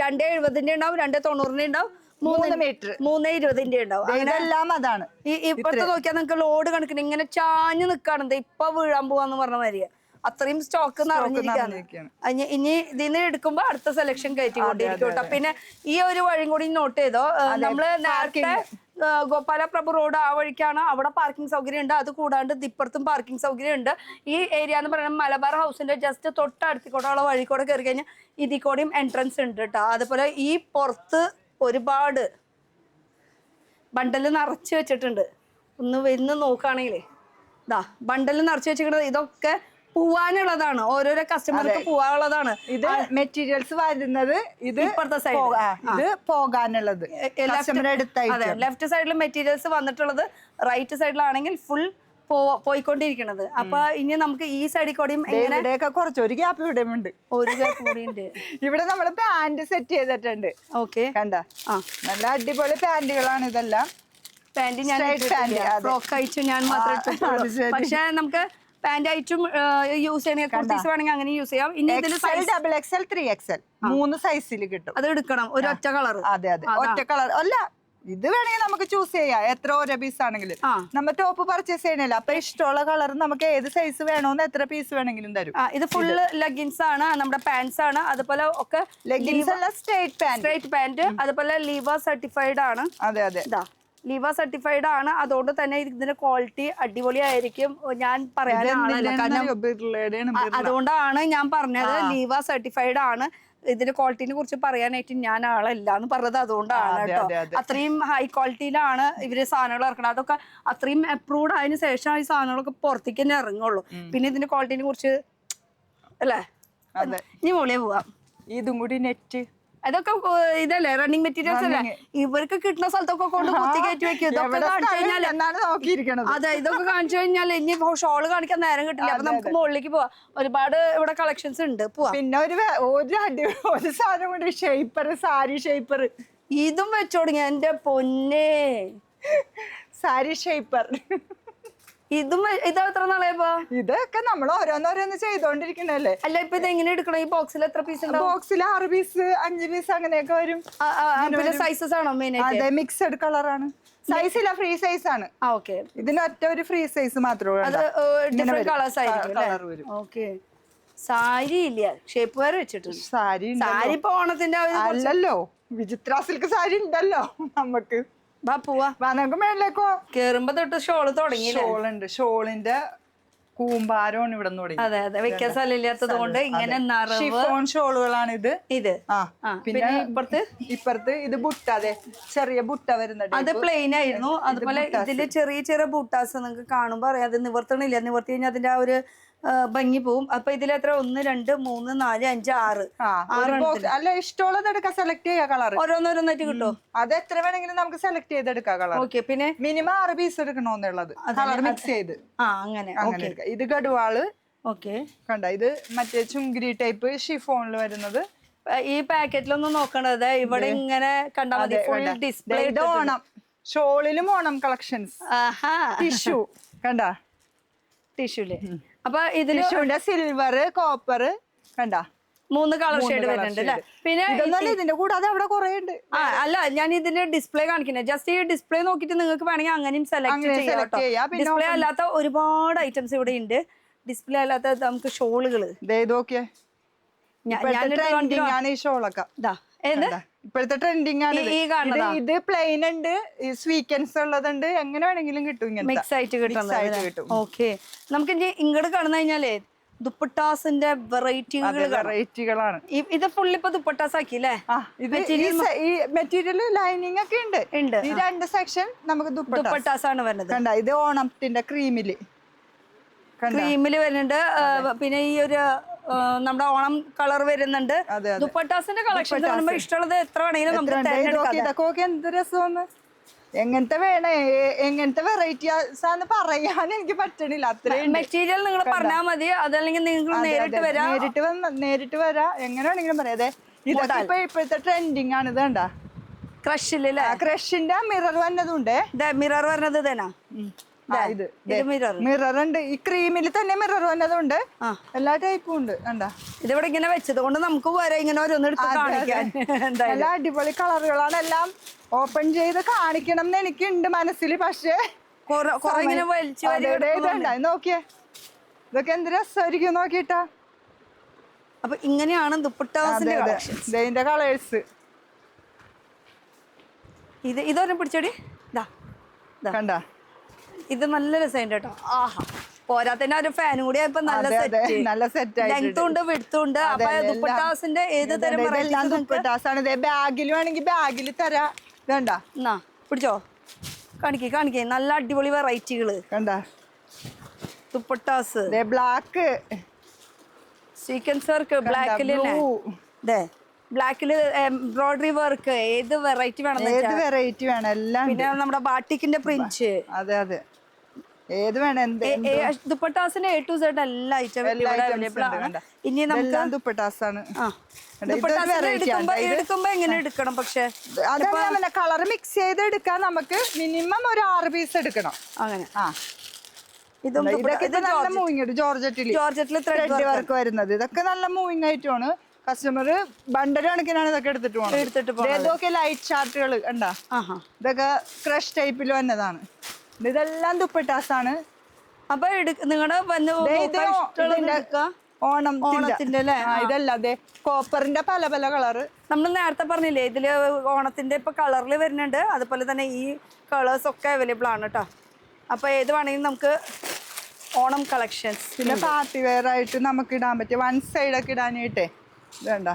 B: 270 ഉണ്ടാവും 290 ഉണ്ടാവും
A: 3 മീറ്റർ
B: 320 ഉണ്ടാവും
A: ഇതെല്ലാം അതാണ്
B: ഇപ്പഴത്തെ നോക്കിയാൽ നിങ്ങൾക്ക് ലോഡ് കണക്കിന് ഇങ്ങനെ ചാഞ്ഞു നിക്കാണ് ഇപ്പൊ വീഴാൻ പോവാന്ന് പറഞ്ഞ മാതിരിയാ അത്രയും സ്റ്റോക്ക് നിറഞ്ഞിരിക്കുകയാണ് ഇനി ഇതിന് എടുക്കുമ്പോ അടുത്ത സെലക്ഷൻ കയറ്റിക്കൊണ്ടിരിക്കും കേട്ടോ പിന്നെ ഈ ഒരു വഴിയും കൂടി നോട്ട് ചെയ്തോ നമ്മള് നേരത്തെ ഗോപാല പ്രഭു റോഡ് ആ വഴിക്കാണ് അവിടെ പാർക്കിംഗ് സൗകര്യം ഉണ്ട് അത് കൂടാണ്ട് ഇപ്പുറത്തും പാർക്കിംഗ് സൗകര്യം ഉണ്ട് ഈ ഏരിയ എന്ന് പറയുന്നത് മലബാർ ഹൗസിന്റെ ജസ്റ്റ് തൊട്ടടുത്തിക്കോട്ടുള്ള വഴി കൂടെ കയറി കഴിഞ്ഞാൽ ഇതിൽ കൂടെയും എൻട്രൻസ് ഉണ്ട് കേട്ടോ അതുപോലെ ഈ പുറത്ത് ഒരുപാട് ബണ്ടല് നിറച്ച് വെച്ചിട്ടുണ്ട് ഒന്ന് നോക്കുകയാണെങ്കിലേ ഇതാ ബണ്ടല് നിറച്ച് വെച്ചിട്ടുണ്ട് ഇതൊക്കെ പോവാനുള്ളതാണ് ഓരോരോ കസ്റ്റമർക്ക് പോവാനുള്ളതാണ്
A: ഇത് മെറ്റീരിയൽസ് വരുന്നത് ഇത്
B: ഇപ്പുറത്തെ സൈഡ്
A: ഇത് പോകാനുള്ളത്
B: അതെ ലെഫ്റ്റ് സൈഡിൽ മെറ്റീരിയൽസ് വന്നിട്ടുള്ളത് റൈറ്റ് സൈഡിലാണെങ്കിൽ ഫുൾ പോയിക്കൊണ്ടിരിക്കണത് അപ്പൊ ഇനി നമുക്ക് ഈ സൈഡിൽ കൂടിയും
A: ഇവിടെയൊക്കെ കുറച്ച് ഒരു ഗ്യാപ്പ് ഇവിടെ ഉണ്ട്
B: ഒരു ഗ്യാപ്പ് കൂടി ഉണ്ട്
A: ഇവിടെ നമ്മള് പാന്റ് സെറ്റ് ചെയ്തിട്ടുണ്ട്
B: ഓക്കെ
A: കണ്ട നല്ല അടിപൊളി പാന്റുകളാണ് ഇതെല്ലാം
B: പാന്റ് ഞാൻ ഫ്രോക്ക് അയച്ചു ഞാൻ മാത്രമേ പക്ഷെ നമുക്ക് പാന്റ് ആയിട്ടും യൂസ് ചെയ്യണമെങ്കിൽ കുർത്തീസ് വേണമെങ്കിൽ അങ്ങനെ യൂസ് ചെയ്യാം ഇനി ഇതിന്
A: ഡബിൾ എക്സൽ 3XL 3 സൈസിൽ കിട്ടും
B: അത് എടുക്കണം ഒരു ഒറ്റ കളർ
A: അതെ ഒറ്റ കളർ അല്ല ഇത് വേണമെങ്കിൽ നമുക്ക് ചൂസ് ചെയ്യാം എത്ര ഓരോ പീസ് ആണെങ്കിലും നമ്മൾ ടോപ്പ് പർച്ചേസ് ചെയ്യണില്ല അപ്പൊ ഇഷ്ടമുള്ള കളർ നമുക്ക് ഏത് സൈസ് വേണോന്ന് എത്ര പീസ് വേണമെങ്കിലും തരും
B: ഇത് ഫുള്ള് ലെഗിൻസ് ആണ് നമ്മുടെ പാന്റ്സ് ആണ് അതുപോലെ ഒക്കെ
A: ലെഗിൻസ് അല്ല സ്ട്രേറ്റ്
B: പാന്റ് അതുപോലെ ലീവ സർട്ടിഫൈഡ് ആണ്
A: അതെ
B: ലീവ സർട്ടിഫൈഡ് ആണ് അതുകൊണ്ട് തന്നെ ഇതിന്റെ ക്വാളിറ്റി അടിപൊളിയായിരിക്കും ഞാൻ പറയാനാണ് അതുകൊണ്ടാണ് ഞാൻ പറഞ്ഞത് ലീവ സർട്ടിഫൈഡ് ആണ് ഇതിന്റെ ക്വാളിറ്റിനെ കുറിച്ച് പറയാനായിട്ട് ഞാൻ ആളല്ല എന്ന് പറഞ്ഞത് അതുകൊണ്ടാണ് കേട്ടോ അത്രയും ഹൈ ക്വാളിറ്റിയിലാണ് ഇവര് സാധനങ്ങൾ ഇറക്കണം അതൊക്കെ അത്രയും അപ്രൂവ്ഡ് ആയതിനു ശേഷം ഈ സാധനങ്ങളൊക്കെ പുറത്തേക്ക് തന്നെ ഇറങ്ങുള്ളൂ പിന്നെ ഇതിന്റെ ക്വാളിറ്റിനെ കുറിച്ച് അല്ലേ ഇനി മോളിയെ പോവാം
A: ഇതും കൂടി നെറ്റ്
B: അതൊക്കെ ഇതല്ലേ റണ്ണിങ് മെറ്റീരിയൽസ് അല്ലേ? ഇവർക്ക് കിട്ടുന്ന സ്ഥലത്തൊക്കെ കൊണ്ട് കുത്തി കയറ്റി വെക്കും. ഇതൊക്കെ കാണിച്ചു കഴിഞ്ഞാല്
A: എന്നാണ് നോക്കിയിരിക്കണത്.
B: അതെ, ഇതൊക്കെ കാണിച്ചു കഴിഞ്ഞാൽ ഇനി ഷോള് കാണിക്കാൻ നേരം കിട്ടില്ല. അപ്പൊ നമുക്ക് മുകളിലേക്ക് പോവാം. ഒരുപാട് ഇവിടെ കളക്ഷൻസ് ഉണ്ട്, പോവാം.
A: പിന്നെ ഒരു സാധനം കൊണ്ട് ഷേപ്പർ, സാരി ഷേപ്പർ.
B: ഇതും വെച്ചു തുടങ്ങി എന്റെ പൊന്നെ.
A: സാരി ഷേപ്പർ
B: ഇതും ഇത് എത്ര നാളെയപ്പോ?
A: ഇതൊക്കെ നമ്മൾ ഓരോന്നോരോന്ന് ചെയ്തോണ്ടിരിക്കണല്ലേ.
B: അല്ല, ഇപ്പൊ ഇത് എങ്ങനെ എടുക്കണം? ഈ ബോക്സിൽ എത്ര പീസ് ഉണ്ട്?
A: ബോക്സിൽ 6 പീസ് 5 പീസ് അങ്ങനെയൊക്കെ വരും.
B: പിന്നെ സൈസസ് ആണോ മെയിൻ?
A: അതെ, മിക്സഡ് കളറാണ്. സൈസ് ഇല്ല, ഫ്രീ സൈസ് ആണ്.
B: ഓക്കെ,
A: ഇതിനൊറ്റ ഒരു ഫ്രീ സൈസ് മാത്രമേ
B: അത് ഡിഫറെന്റ് കളേഴ്സ് ആയിരിക്കും. ഓക്കെ, സാരി ഇല്ല, ഷേപ്പ് വേറെ വെച്ചിട്ടുണ്ട്.
A: സാരി
B: സാരി ഇപ്പൊ ഓണത്തിന്റെ
A: അല്ലല്ലോ, വിചിത്ര സിൽക്ക് സാരി ഉണ്ടല്ലോ നമുക്ക്.
B: വാ പോവാ,
A: നമുക്ക് മേളിലേക്കോ.
B: കേറുമ്പോ തൊട്ട് ഷോള് തുടങ്ങി.
A: ഷോളുണ്ട്, ഷോളിന്റെ കൂമ്പാരമാണ് ഇവിടെ നിന്ന് തുടങ്ങി.
B: അതെ അതെ, വെക്കാൻ സ്ഥലമില്ലാത്തത് കൊണ്ട് ഇങ്ങനെ
A: ഷിഫോൺ ഷോളുകളാണ് ഇത്.
B: ഇത്
A: പിന്നെ ഇപ്പുറത്ത് ഇത് ബുട്ട, അതെ ചെറിയ ബുട്ട വരുന്നുണ്ട്.
B: അത് പ്ലെയിൻ ആയിരുന്നു. അതുപോലെ ഇതില് ചെറിയ ചെറിയ ബൂട്ടാസ് നിങ്ങൾക്ക് കാണുമ്പോ അറിയാം, അത് നിവർത്തണില്ല. നിവർത്തി കഴിഞ്ഞാൽ അതിന്റെ ആ ഒരു ഭംഗി പോവും. അപ്പൊ ഇതിൽ എത്ര 1 2 3 4 5 6
A: അല്ല, ഇഷ്ടമുള്ളത് എടുക്കാം, സെലക്ട് ചെയ്യാം കളർ.
B: ഓരോന്നോരോന്നായിട്ട് കിട്ടും.
A: അത് എത്ര വേണമെങ്കിലും നമുക്ക് സെലക്ട് ചെയ്തെടുക്കാം കളർ.
B: ഓക്കെ, പിന്നെ
A: മിനിമം 6 പീസ് എടുക്കണോന്നുള്ളത്, കളർ മിക്സ് ചെയ്ത്
B: അങ്ങനെ
A: എടുക്കാം. ഇത് ഗഡ്വാള്.
B: ഓക്കെ,
A: കണ്ട, ഇത് മറ്റേ ചുങ്കിരി ടൈപ്പ് ഷിഫോണിൽ വരുന്നത്.
B: ഈ പാക്കറ്റിലൊന്നും നോക്കണത് ഇവിടെ ഇങ്ങനെ കണ്ടാൽ മതി, ഫുൾ ഡിസ്പ്ലേ.
A: ഇത് ഓണം ഷോളിലും ഓണം കളക്ഷൻസ്. ടിഷ്യൂ കണ്ട,
B: ടിഷ്യൂല്. അപ്പൊ ഇതില്
A: സിൽവർ, കോപ്പർ കണ്ട
B: 3 കളർ ഷെയ്ഡ് വരുന്നുണ്ട് അല്ലെ? പിന്നെ
A: ഇതിന്റെ കൂടാതെ അവിടെ കുറെ ഉണ്ട്.
B: അല്ല, ഞാൻ ഇതിന്റെ ഡിസ്പ്ലേ കാണിക്കുന്നത്. ജസ്റ്റ് ഈ ഡിസ്പ്ലേ നോക്കിട്ട് നിങ്ങൾക്ക് വേണമെങ്കിൽ അങ്ങനെയും സെലക്ട് ചെയ്യാം. ഡിസ്പ്ലേ അല്ലാത്ത ഒരുപാട് ഐറ്റംസ് ഇവിടെ ഉണ്ട്. ഡിസ്പ്ലേ അല്ലാത്ത നമുക്ക് ഷോളുകള്
A: ഈ ഷോളൊക്കെ ഇപ്പോഴത്തെ ട്രെൻഡിങ് ആണ്. ഇത് പ്ലെയിൻ ഉണ്ട്, സ്വീക്കൻസ് ഉള്ളതുണ്ട്, എങ്ങനെ വേണമെങ്കിലും കിട്ടും.
B: മിക്സ് ആയിട്ട് കിട്ടും. ഓക്കെ, നമുക്ക് ഇനി ഇങ്ങോട്ട് കാണുന്ന കഴിഞ്ഞാലേ ദുപ്പട്ടാസിന്റെ
A: വെറൈറ്റികളാണ്.
B: ഇത് ഫുള്ളി ഇപ്പൊ ദുപ്പട്ടാസ് ആക്കി അല്ലേ?
A: ഈ മെറ്റീരിയൽ ലൈനിങ് ഒക്കെ ഉണ്ട്. ഈ 2 സെക്ഷൻ നമുക്ക്
B: ദുപ്പട്ടാസ് ആണ് വരുന്നത്.
A: കണ്ട, ഇത് ഓണത്തിന്റെ ക്രീമില്
B: വരുന്നുണ്ട്. പിന്നെ ഈ ഒരു നമ്മുടെ ഓണം കളർ വരുന്നുണ്ട്. ദുപ്പട്ടാസിന്റെ കളക്ഷൻ കാണുമ്പോ ഇഷ്ടമുള്ളത് എത്ര വേണമെങ്കിലും നമുക്ക്
A: ഇതൊക്കെ എന്ത് രസമാണ്. എങ്ങനത്തെ വേണേ, എങ്ങനത്തെ വെറൈറ്റീസാന്ന് പറയാൻ എനിക്ക് പറ്റണില്ല. അത്രയും
B: മെറ്റീരിയൽ നിങ്ങൾ പറഞ്ഞാൽ മതി, അതല്ലെങ്കിൽ നിങ്ങൾ നേരിട്ട്
A: നേരിട്ട് വരാം, എങ്ങനെ വേണമെങ്കിലും പറയാം. അതെ, ഇതൊക്കെ ഇപ്പോഴത്തെ ട്രെൻഡിങ് ആണ്. ഇത് കണ്ട,
B: ക്രഷില്ലേ?
A: ക്രഷിന്റെ മിറർ വന്നതുണ്ട്.
B: മിറർ വരുന്നത് ഇതേനാ?
A: മിറർ ഉണ്ട്. ഈ ക്രീമിൽ തന്നെ മിറർ വന്നതുണ്ട്. എല്ലാ ടൈപ്പും ഉണ്ട്. കണ്ടാ,
B: ഇതിവിടെ ഇങ്ങനെ വെച്ചത് കൊണ്ട് നമുക്ക് വരെ ഇങ്ങനെ ഓരോന്ന് എടുത്ത് കാണിക്കാൻ.
A: എല്ലാ അടിപൊളി കളറുകളാണ്. എല്ലാം ഓപ്പൺ ചെയ്ത് കാണിക്കണം എന്ന് എനിക്കുണ്ട് മനസ്സിൽ. പക്ഷേ
B: ഇങ്ങനെ വലിച്ചു
A: നോക്കിയേ, ഇതൊക്കെ എന്ത് രസമായിരിക്കും നോക്കിട്ടാ.
B: അപ്പൊ ഇങ്ങനെയാണ് ദുപ്പട്ടാസിന്റെ
A: ഇതിന്റെ കളേഴ്സ്.
B: ഇതൊരെണ്ണം പിടിച്ചോടി.
A: കണ്ട,
B: ഇത് നല്ല രസമുണ്ട് കേട്ടോ. ആഹാ, പോരാത്തന്നെ ഒരു ഫാനും കൂടി ആയപ്പോ നല്ല സെറ്റ് ലെങ്ത്തും ഉണ്ട്, വിഡ്ത്തും ഉണ്ട്. അപ്പൊ ദുപ്പട്ടാസിന്റെ ഏത് തരം
A: ദുപ്പട്ടാസാണ്. ബാഗിൽ വേണമെങ്കിൽ ബാഗിൽ തരാം. വേണ്ട,
B: എന്നാ പിടിച്ചോ, കാണിക്കേ. നല്ല അടിപൊളി വെറൈറ്റികള്
A: കണ്ട,
B: ദുപ്പട്ടാസ്.
A: ബ്ലാക്ക്
B: സീക്വൻസ് വർക്ക്, ബ്ലാക്കില് ബ്ലാക്കില് എംബ്രോയിഡറി വർക്ക്. ഏത് വെറൈറ്റി വേണം
A: എല്ലാം.
B: പിന്നെ നമ്മുടെ ബാട്ടിക്കിന്റെ പ്രിന്റ്.
A: അതെ, ഏത് വേണം.
B: ദുപ്പട്ടാസിന്റെ A to Z എല്ലാ ഐറ്റം അവൈലബിൾ ആണ്. ഇനി നമുക്ക്
A: ദുപ്പട്ടാസാണ്.
B: എടുക്കുമ്പോ എങ്ങനെ എടുക്കണം? പക്ഷെ
A: കളർ മിക്സ് ചെയ്ത് എടുക്കാൻ നമുക്ക് മിനിമം ഒരു 6 പീസ് എടുക്കണം.
B: അങ്ങനെ
A: ജോർജറ്റിൽ ത്രെഡ് വർക്ക് വരുന്നത്. ഇതൊക്കെ നല്ല മൂവിങ് ആയിട്ടാണ്. കസ്റ്റമർ ബണ്ടൽ കണക്കിനാണ് ഇതൊക്കെ എടുത്തിട്ട് പോകുന്നത്. ഇതൊക്കെ ലൈറ്റ് ചാർട്ടുകൾ കണ്ടാ, ഇതൊക്കെ ക്രഷ് ടൈപ്പിൽ വന്നതാണ്. ഇതെല്ലാം ദുപ്പട്ടാസാണ്.
B: അപ്പൊ നിങ്ങളുടെ ഓണത്തിന്റെ
A: ഇതല്ല, അതെ കോപ്പറിന്റെ പല പല കളറ്.
B: നമ്മൾ നേരത്തെ പറഞ്ഞില്ലേ, ഇതില് ഓണത്തിന്റെ ഇപ്പൊ കളറിൽ വരുന്നുണ്ട്. അതുപോലെ തന്നെ ഈ കളേഴ്സ് ഒക്കെ അവൈലബിൾ ആണ് കേട്ടോ. അപ്പൊ ഏത് വേണമെങ്കിലും നമുക്ക് ഓണം കളക്ഷൻസ്.
A: പിന്നെ പാർട്ടി വെയർ ആയിട്ട് നമുക്ക് ഇടാൻ പറ്റിയ വൺ സൈഡ് ഒക്കെ ഇടാനായിട്ടേ വേണ്ട.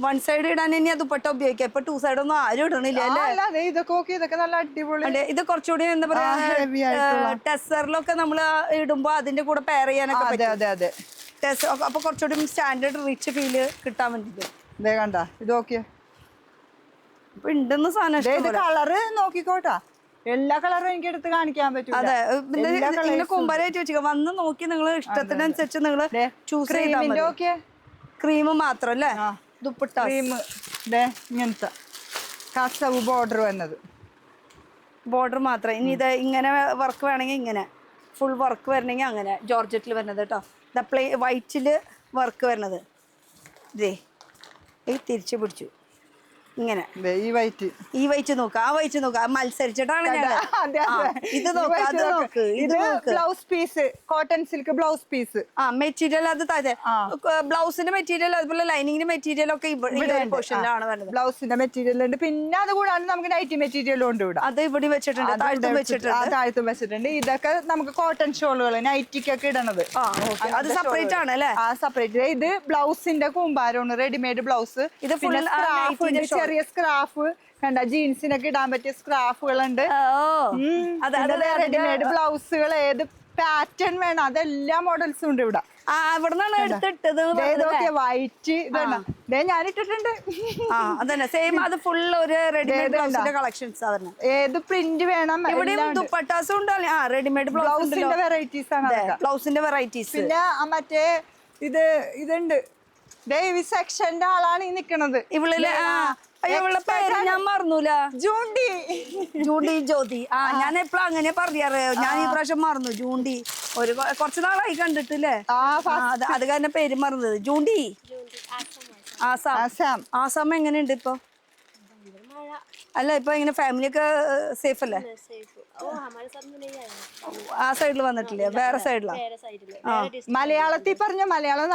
B: വൺ സൈഡ് ഇടാൻ ഇനി ദുപ്പട്ട ഉപയോഗിക്കാം. ഇപ്പൊ 2 സൈഡ് ഒന്നും ആരും ഇടണില്ല
A: അല്ലേ? ഇതൊക്കെ നല്ല അടിപൊളി.
B: ഇത് കുറച്ചുകൂടി എന്താ പറയാ, ടെസറിലൊക്കെ നമ്മള് ഇടുമ്പോ അതിന്റെ കൂടെ പെയർ ചെയ്യാനൊക്കെ പറ്റും.
A: അതെ.
B: അപ്പൊ കുറച്ചുകൂടി സ്റ്റാൻഡേർഡ് റിച്ച് ഫീല് കിട്ടാൻ വേണ്ടിട്ട്
A: ഇതേ കണ്ട ഇത് നോക്കിയേ,
B: ഇപ്പൊ ഉണ്ടെന്ന് സാധനം
A: ഇത്
B: ഇഷ്ടംപോലെ.
A: കളറ് നോക്കിക്കോട്ടാ, എല്ലാ കളറും എനിക്ക് എടുത്ത് കാണിക്കാൻ പറ്റും.
B: അതെ ഇങ്ങനെ കുമ്പരായിട്ട് വെച്ചിരിക്കുക. വന്ന് നോക്കി നിങ്ങൾ ഇഷ്ടത്തിനനുസരിച്ച് നിങ്ങൾ ചൂസ് ചെയ്താൽ മതി.
A: നോക്കിയേ,
B: ക്രീം മാത്രം അല്ലേ? ദുപ്പട്ട
A: ക്രീം ഇങ്ങനത്തെ കസവ് ബോർഡർ വന്നത്,
B: ബോർഡർ മാത്രം. ഇനി ഇത് ഇങ്ങനെ വർക്ക് വേണമെങ്കിൽ ഇങ്ങനെ, ഫുൾ വർക്ക് വരണമെങ്കിൽ അങ്ങനെ ജോർജറ്റിൽ വരുന്നത് കേട്ടോ. വൈറ്റില് വർക്ക് വരുന്നത് ഇതേ തിരിച്ചു പിടിച്ചു ഇങ്ങനെ.
A: ഈ വൈറ്റ്,
B: ഈ വൈറ്റ് നോക്ക, ആ വൈറ്റ് നോക്ക, മത്സരിച്ചിട്ടാണ് ഞങ്ങൾ. ഇത് നോക്ക്, അത് നോക്ക്, ഇത് നോക്ക്.
A: Blouse piece, cotton silk blouse piece.
B: ആ മെറ്റീരിയൽ അത് താഴെ, ബ്ലൗസിന്റെ മെറ്റീരിയൽ അതുപോലെ ലൈനിങ്ങിന്റെ മെറ്റീരിയൽ ഒക്കെ ഇവിടെ പോർഷനിലാണ് വരുന്നത്.
A: ബ്ലൗസിന്റെ മെറ്റീരിയൽ ഉണ്ട്, പിന്നെ അത് കൂടാണ്ട് നമുക്ക് നൈറ്റി മെറ്റീരിയലും ഉണ്ട് ഇവിടെ.
B: അത് ഇവിടെ വെച്ചിട്ടുണ്ട്, താഴത്തും വെച്ചിട്ടുണ്ട്.
A: താഴത്തും വെച്ചിട്ടുണ്ട്. ഇതൊക്കെ നമുക്ക് കോട്ടൺ ഷോളുകൾ നൈറ്റിക്കൊക്കെ ഇടണത്.
B: അത് സെപ്പറേറ്റ് ആണ് അല്ലേ?
A: ആ സെപ്പറേറ്റ്. ഇത് ബ്ലൗസിന്റെ കൂമ്പാരമാണ്, റെഡിമെയ്ഡ് ബ്ലൗസ്.
B: ഇത് full
A: ചെറിയ സ്ക്രാഫ് കണ്ട, ജീൻസിനൊക്കെ ഇടാൻ പറ്റിയ സ്ക്രാഫുകളുണ്ട്. റെഡിമെയ്ഡ് ബ്ലൗസുകൾ ഏത് പാറ്റേൺ വേണം അതെല്ലാ മോഡൽസും ഉണ്ട് ഇവിടെ.
B: ഇവിടുന്നാണ് എടുത്തിട്ടത്.
A: വൈറ്റ് ഇതേ ഞാൻ ഇട്ടിട്ടുണ്ട്.
B: അതന്നെ സെയിം, അത് ഫുൾ ഒരു റെഡിമെയ്ഡ് ബ്ലൗസിന്റെ കളക്ഷൻസ് ആണ്.
A: ഏത് പ്രിന്റ് വേണം
B: ഇവിടെ ദുപ്പട്ടാസും ഉണ്ടല്ലോ. റെഡിമെയ്ഡ്
A: ബ്ലൗസിന്റെ വെറൈറ്റീസ് ആണ്,
B: ബ്ലൗസിന്റെ വെറൈറ്റീസ്.
A: പിന്നെ മറ്റേ ഇതുണ്ട്, ഈ സെക്ഷന്റെ ആളാണ് ഈ നിക്കണത്.
B: ഇവളില് ഇവളുടെ പേര് ഞാൻ മറന്നൂല.
A: ജൂണ്ടി
B: ജ്യോതി. ഞാൻ എപ്പോഴും അങ്ങനെ പറയാറ്. ഞാൻ ഈ പ്രാവശ്യം മറന്നു. ജൂണ്ടി കുറച്ച് നാളായി കണ്ടിട്ടില്ലേ? അത് കാരണം പേര് മറന്നത്. ജൂണ്ടി. ആസാം എങ്ങനെയുണ്ട് ഇപ്പൊ? അല്ല ഇപ്പൊ ഇങ്ങനെ ഫാമിലി ഒക്കെ സേഫ് അല്ലേ? ആ സൈഡിൽ വന്നിട്ടില്ലേ? വേറെ സൈഡിലാണ്.
A: മലയാളത്തിൽ പറഞ്ഞ മലയാളം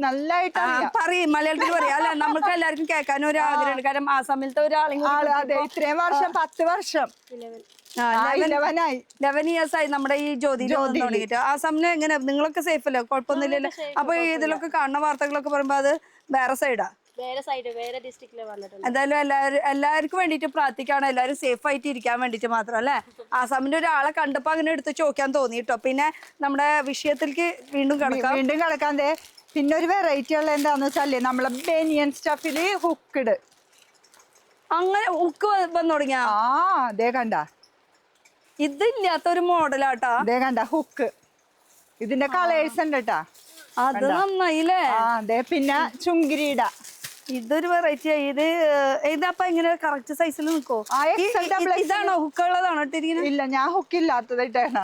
A: നന്നായിട്ട്
B: പറയും, മലയാളത്തിൽ പറയാം അല്ലെ? നമുക്ക് എല്ലാവർക്കും കേൾക്കാനും ഒരു ആഗ്രഹമുണ്ട്. കാരണം ആസാമിലത്തെ ഒരാളെങ്കിലും
A: അതെ ഇത്രയും വർഷം 10 വർഷം
B: 11 years ആയി നമ്മുടെ ഈ ജ്യോതി തുടങ്ങിയിട്ട്. ആസാമിന് എങ്ങനെ നിങ്ങളൊക്കെ സേഫ് അല്ലേ? കുഴപ്പമൊന്നുമില്ലല്ലോ? അപ്പൊ ഇതിലൊക്കെ കാണുന്ന വാർത്തകളൊക്കെ പറയുമ്പോ അത് വേറെ സൈഡാ. എന്തായാലും എല്ലാവർക്കും വേണ്ടിട്ട് പ്രാർത്ഥിക്കാണ്, എല്ലാവരും സേഫ് ആയിട്ട് ഇരിക്കാൻ വേണ്ടിട്ട് മാത്രം അല്ലെ? ആസാമിന്റെ ഒരാളെ കണ്ടപ്പോ അങ്ങനെ എടുത്ത് ചോദിക്കാൻ തോന്നി കേട്ടോ. പിന്നെ നമ്മുടെ വിഷയത്തിലേക്ക് വീണ്ടും കിടക്കാൻ.
A: പിന്നെ ഒരു വെറൈറ്റി ഉള്ള എന്താന്ന് വെച്ചാല് നമ്മളെ ബനിയൻ സ്റ്റഫില് ഹുക്ക്ഡ്.
B: അങ്ങനെ ഹുക്ക് വന്നു തുടങ്ങിയ
A: അതേ കണ്ട,
B: ഇതില്ലാത്ത ഒരു മോഡലാട്ടാ.
A: അതേ കണ്ട ഹുക്ക്, ഇതിന്റെ കളേഴ്സ് ഉണ്ട് കേട്ടാ.
B: അത് നന്നായില്ലേ?
A: അതെ. പിന്നെ ചുങ്കിരിട,
B: ഇതൊരു വെറൈറ്റി ആയി. ഇതപ്പൊ ഇങ്ങനെ കറക്റ്റ് സൈസിൽ നിൽക്കോ? ഇതാണോ ഹുക്കുള്ളതാണോ ഇട്ടിരിക്കുന്നത്?
A: ഇല്ല, ഞാൻ ഹുക്ക് ഇല്ലാത്തത് ഇട്ടാണ്.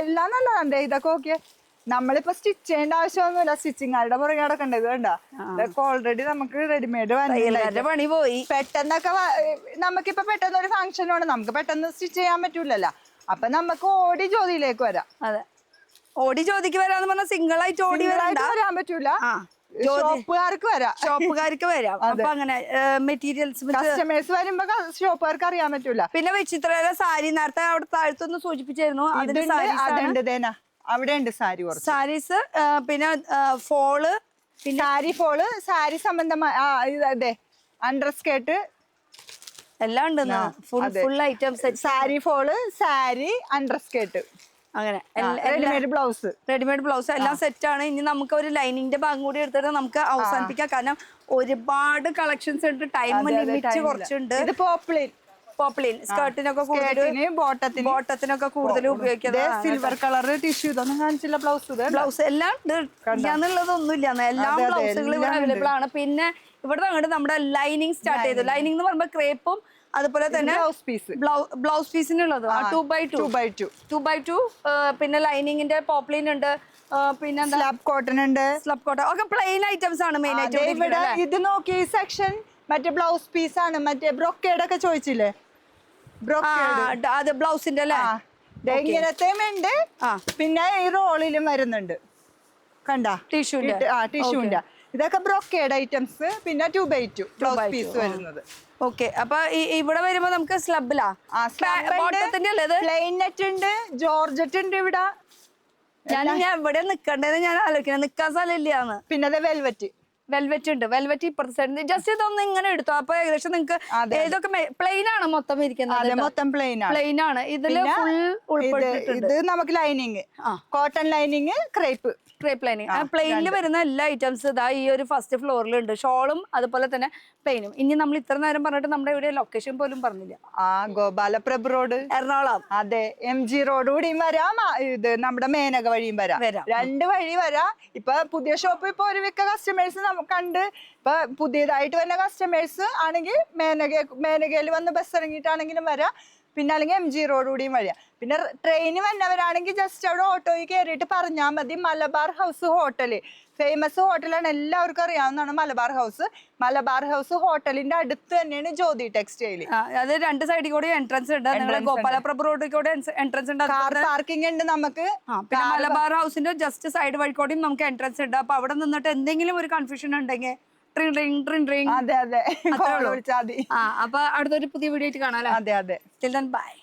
A: എല്ലാം നല്ലതാണ്. ഇതൊക്കെ ഓക്കെ. നമ്മളിപ്പോ സ്റ്റിച്ച് ചെയ്യേണ്ട ആവശ്യമൊന്നുമില്ല, സ്റ്റിച്ചിങ് ആരുടെ പുറകെ കിടക്കേണ്ടത് വേണ്ട. ഇതൊക്കെ ഓൾറെഡി നമുക്ക് റെഡിമെയ്ഡ്
B: പണി പോയി.
A: പെട്ടെന്നൊക്കെ നമുക്കിപ്പോ പെട്ടെന്ന് ഒരു ഫംഗ്ഷൻ വേണം, നമുക്ക് പെട്ടെന്ന് സ്റ്റിച്ച് ചെയ്യാൻ പറ്റൂലല്ലോ. അപ്പൊ നമുക്ക് ഓടി ജ്യോതിയിലേക്ക് വരാം.
B: അതെ, ഓടി ജ്യോതിക്ക് വരാന്ന് പറഞ്ഞാൽ സിംഗിൾ ആയിട്ട് ഓടി
A: വരാൻ പറ്റൂല, ഷോപ്പുകാർക്ക് വരാം.
B: അപ്പൊ അങ്ങനെ മെറ്റീരിയൽസ്
A: കസ്റ്റമേഴ്സ് വരുമ്പോ ഷോപ്പുകാർക്ക് അറിയാൻ പറ്റൂല.
B: പിന്നെ വിചിത്രയുടെ സാരി നേരത്തെ അവിടെ താഴത്തൊന്ന് സൂചിപ്പിച്ചായിരുന്നു.
A: അവിടെ ഉണ്ട്
B: സാരീസ്, പിന്നെ ഫോള്,
A: പിന്നെ സാരി ഫോള്, സാരി സംബന്ധമായ അതെ അണ്ടർ സ്കേർട്ട്
B: എല്ലാം ഉണ്ട്. Full items.
A: Sari fall, sari, under skirt,
B: അങ്ങനെ
A: റെഡിമെയ്ഡ് ബ്ലൗസ്
B: എല്ലാം സെറ്റ് ആണ്. ഇനി നമുക്ക് ഒരു ലൈനിങ്ങിന്റെ ഭാഗം കൂടി എടുത്തിട്ട് നമുക്ക് അവസാനിപ്പിക്കാം. കാരണം ഒരുപാട് കളക്ഷൻസ് ഉണ്ട്, ടൈം ലിമിറ്റ് കുറച്ചുണ്ട്.
A: ഇത് പോപ്ലിൻ
B: സ്കേർട്ടിനൊക്കെ ബോട്ടത്തിനൊക്കെ കൂടുതൽ ഉപയോഗിക്കുന്നത്.
A: സിൽവർ കളർ ടിഷ്യൂ ഇതൊന്നും കാണിച്ചില്ല.
B: ബ്ലൗസ് എല്ലാം ഇല്ലാന്നുള്ളതൊന്നുമില്ല, എല്ലാ ബ്ലൗസുകളും ഇവിടെ അവൈലബിൾ ആണ്. പിന്നെ ഇവിടെ അങ്ങോട്ട് നമ്മുടെ ലൈനിങ് സ്റ്റാർട്ട് ചെയ്തു. ലൈനിങ് എന്ന് പറയുമ്പോൾ ക്രേപ്പും അതുപോലെ തന്നെ ബ്ലൗസ് പീസിനുള്ളത് 2x2 പിന്നെ ലൈനിങ്ങിന്റെ പോപ്ലിൻ ഉണ്ട്, പിന്നെ
A: സ്ലബ് കോട്ടൺ ഉണ്ട്.
B: ഒക്കെ പ്ലെയിൻ ഐറ്റംസ് ആണ് മെയിൻ ആയിട്ട്.
A: ഇത് നോക്കി ഈ സെക്ഷൻ മറ്റേ ബ്ലൗസ് പീസ് ആണ്. മറ്റേ ബ്രൊക്കേഡ് ഒക്കെ ചോദിച്ചില്ലേ?
B: അത് ബ്ലൗസിന്റെ അല്ലേ?
A: ഇങ്ങനത്തെ ഉണ്ട്. പിന്നെ ഈ റോളിലും വരുന്നുണ്ട് കണ്ട, ടിഷ്യൂന്റെ. ഇതൊക്കെ ബ്രൊക്കേഡ് ഐറ്റംസ്. പിന്നെ 2x2 ബ്ലൗസ് പീസ് വരുന്നത്.
B: ഓക്കെ, അപ്പൊ ഇവിടെ വരുമ്പോ നമുക്ക് സ്ലബിലാ
A: പ്ലെയിൻ നെറ്റ് ഉണ്ട്, ജോർജറ്റ് ഉണ്ട്. ഇവിടെ
B: ഞാൻ ഇവിടെ നിക്കണ്ടേന്ന് ഞാൻ ആലോചിക്കുന്നത്, നിക്കാൻ സ്ഥലമില്ലാന്ന്.
A: പിന്നെ വെൽവെറ്റ്
B: വെൽവെറ്റ് ഉണ്ട്. വെൽവെറ്റ് ഇപ്പുറത്തെ സൈഡ് ജസ്റ്റ് ഇതൊന്ന് ഇങ്ങനെ എടുത്തോ. അപ്പൊ ഏകദേശം നിങ്ങൾക്ക് ഏതൊക്കെ പ്ലെയിൻ ആണ് മൊത്തം ഇരിക്കുന്നത്?
A: മൊത്തം പ്ലെയിൻ
B: ആണ്. ഇതില് ഫുൾ ഉൾപ്പെട്ടിട്ടുണ്ട്.
A: ഇത് നമുക്ക് lining, cotton lining, crepe
B: lining. പ്ലെയിനിൽ വരുന്ന എല്ലാ ഐറ്റംസ് ഇതാ ഈ ഒരു ഫസ്റ്റ് ഫ്ലോറിലുണ്ട്. ഷോളും അതുപോലെ തന്നെ പ്ലെയിനും. ഇനി നമ്മൾ ഇത്ര നേരം പറഞ്ഞിട്ട് നമ്മുടെ ഇവിടെ ലൊക്കേഷൻ പോലും പറഞ്ഞില്ല.
A: ഗോപാലപ്രഭ് റോഡ്,
B: എറണാകുളം.
A: അതെ, MG റോഡ് കൂടിയും വരാം, ഇത് നമ്മുടെ മേനക വഴിയും വരാം. 2 വഴി വരാം. ഇപ്പൊ പുതിയ ഷോപ്പ് ഇപ്പൊ ഒരു മിക്ക കസ്റ്റമേഴ്സ് കണ്ട് ഇപ്പൊ പുതിയതായിട്ട് വരുന്ന കസ്റ്റമേഴ്സ് ആണെങ്കിൽ മേനകയിൽ വന്ന് ബസ് ഇറങ്ങിയിട്ടാണെങ്കിലും വരാം. പിന്നെ അല്ലെങ്കിൽ MG റോഡ് കൂടിയും വഴിയാ. പിന്നെ ട്രെയിന് വന്നവരാണെങ്കിൽ ജസ്റ്റ് അവിടെ ഓട്ടോയിൽ കയറിയിട്ട് പറഞ്ഞാൽ മതി. മലബാർ ഹൗസ് ഹോട്ടല്, ഫേമസ് ഹോട്ടലാണ്, എല്ലാവർക്കും അറിയാവുന്നതാണ് മലബാർ ഹൗസ്. മലബാർ ഹൗസ് ഹോട്ടലിന്റെ അടുത്ത് തന്നെയാണ് ജ്യോതി ടെക്സ്റ്റൈല്.
B: അത് 2 സൈഡിൽ കൂടി എൻട്രൻസ് ഉണ്ട്. നിങ്ങളുടെ ഗോപാലപ്രഭ് റോഡിൽ കൂടെ എൻട്രൻസ് ഉണ്ട്.
A: കാർ പാർക്കിംഗ് ഉണ്ട് നമുക്ക്.
B: പിന്നെ മലബാർ ഹൗസിന്റെ ജസ്റ്റ് സൈഡ് വഴി കൂടിയും നമുക്ക് എൻട്രൻസ് ഉണ്ട്. അപ്പൊ അവിടെ നിന്നിട്ട് എന്തെങ്കിലും ഒരു കൺഫ്യൂഷൻ ഉണ്ടെങ്കിൽ
A: അതെ അതെ, വിളിച്ചാൽ മതി.
B: അപ്പൊ അടുത്തൊരു പുതിയ വീഡിയോ ആയിട്ട് കാണാം.
A: അതെ അതെ.
B: Till then, bye.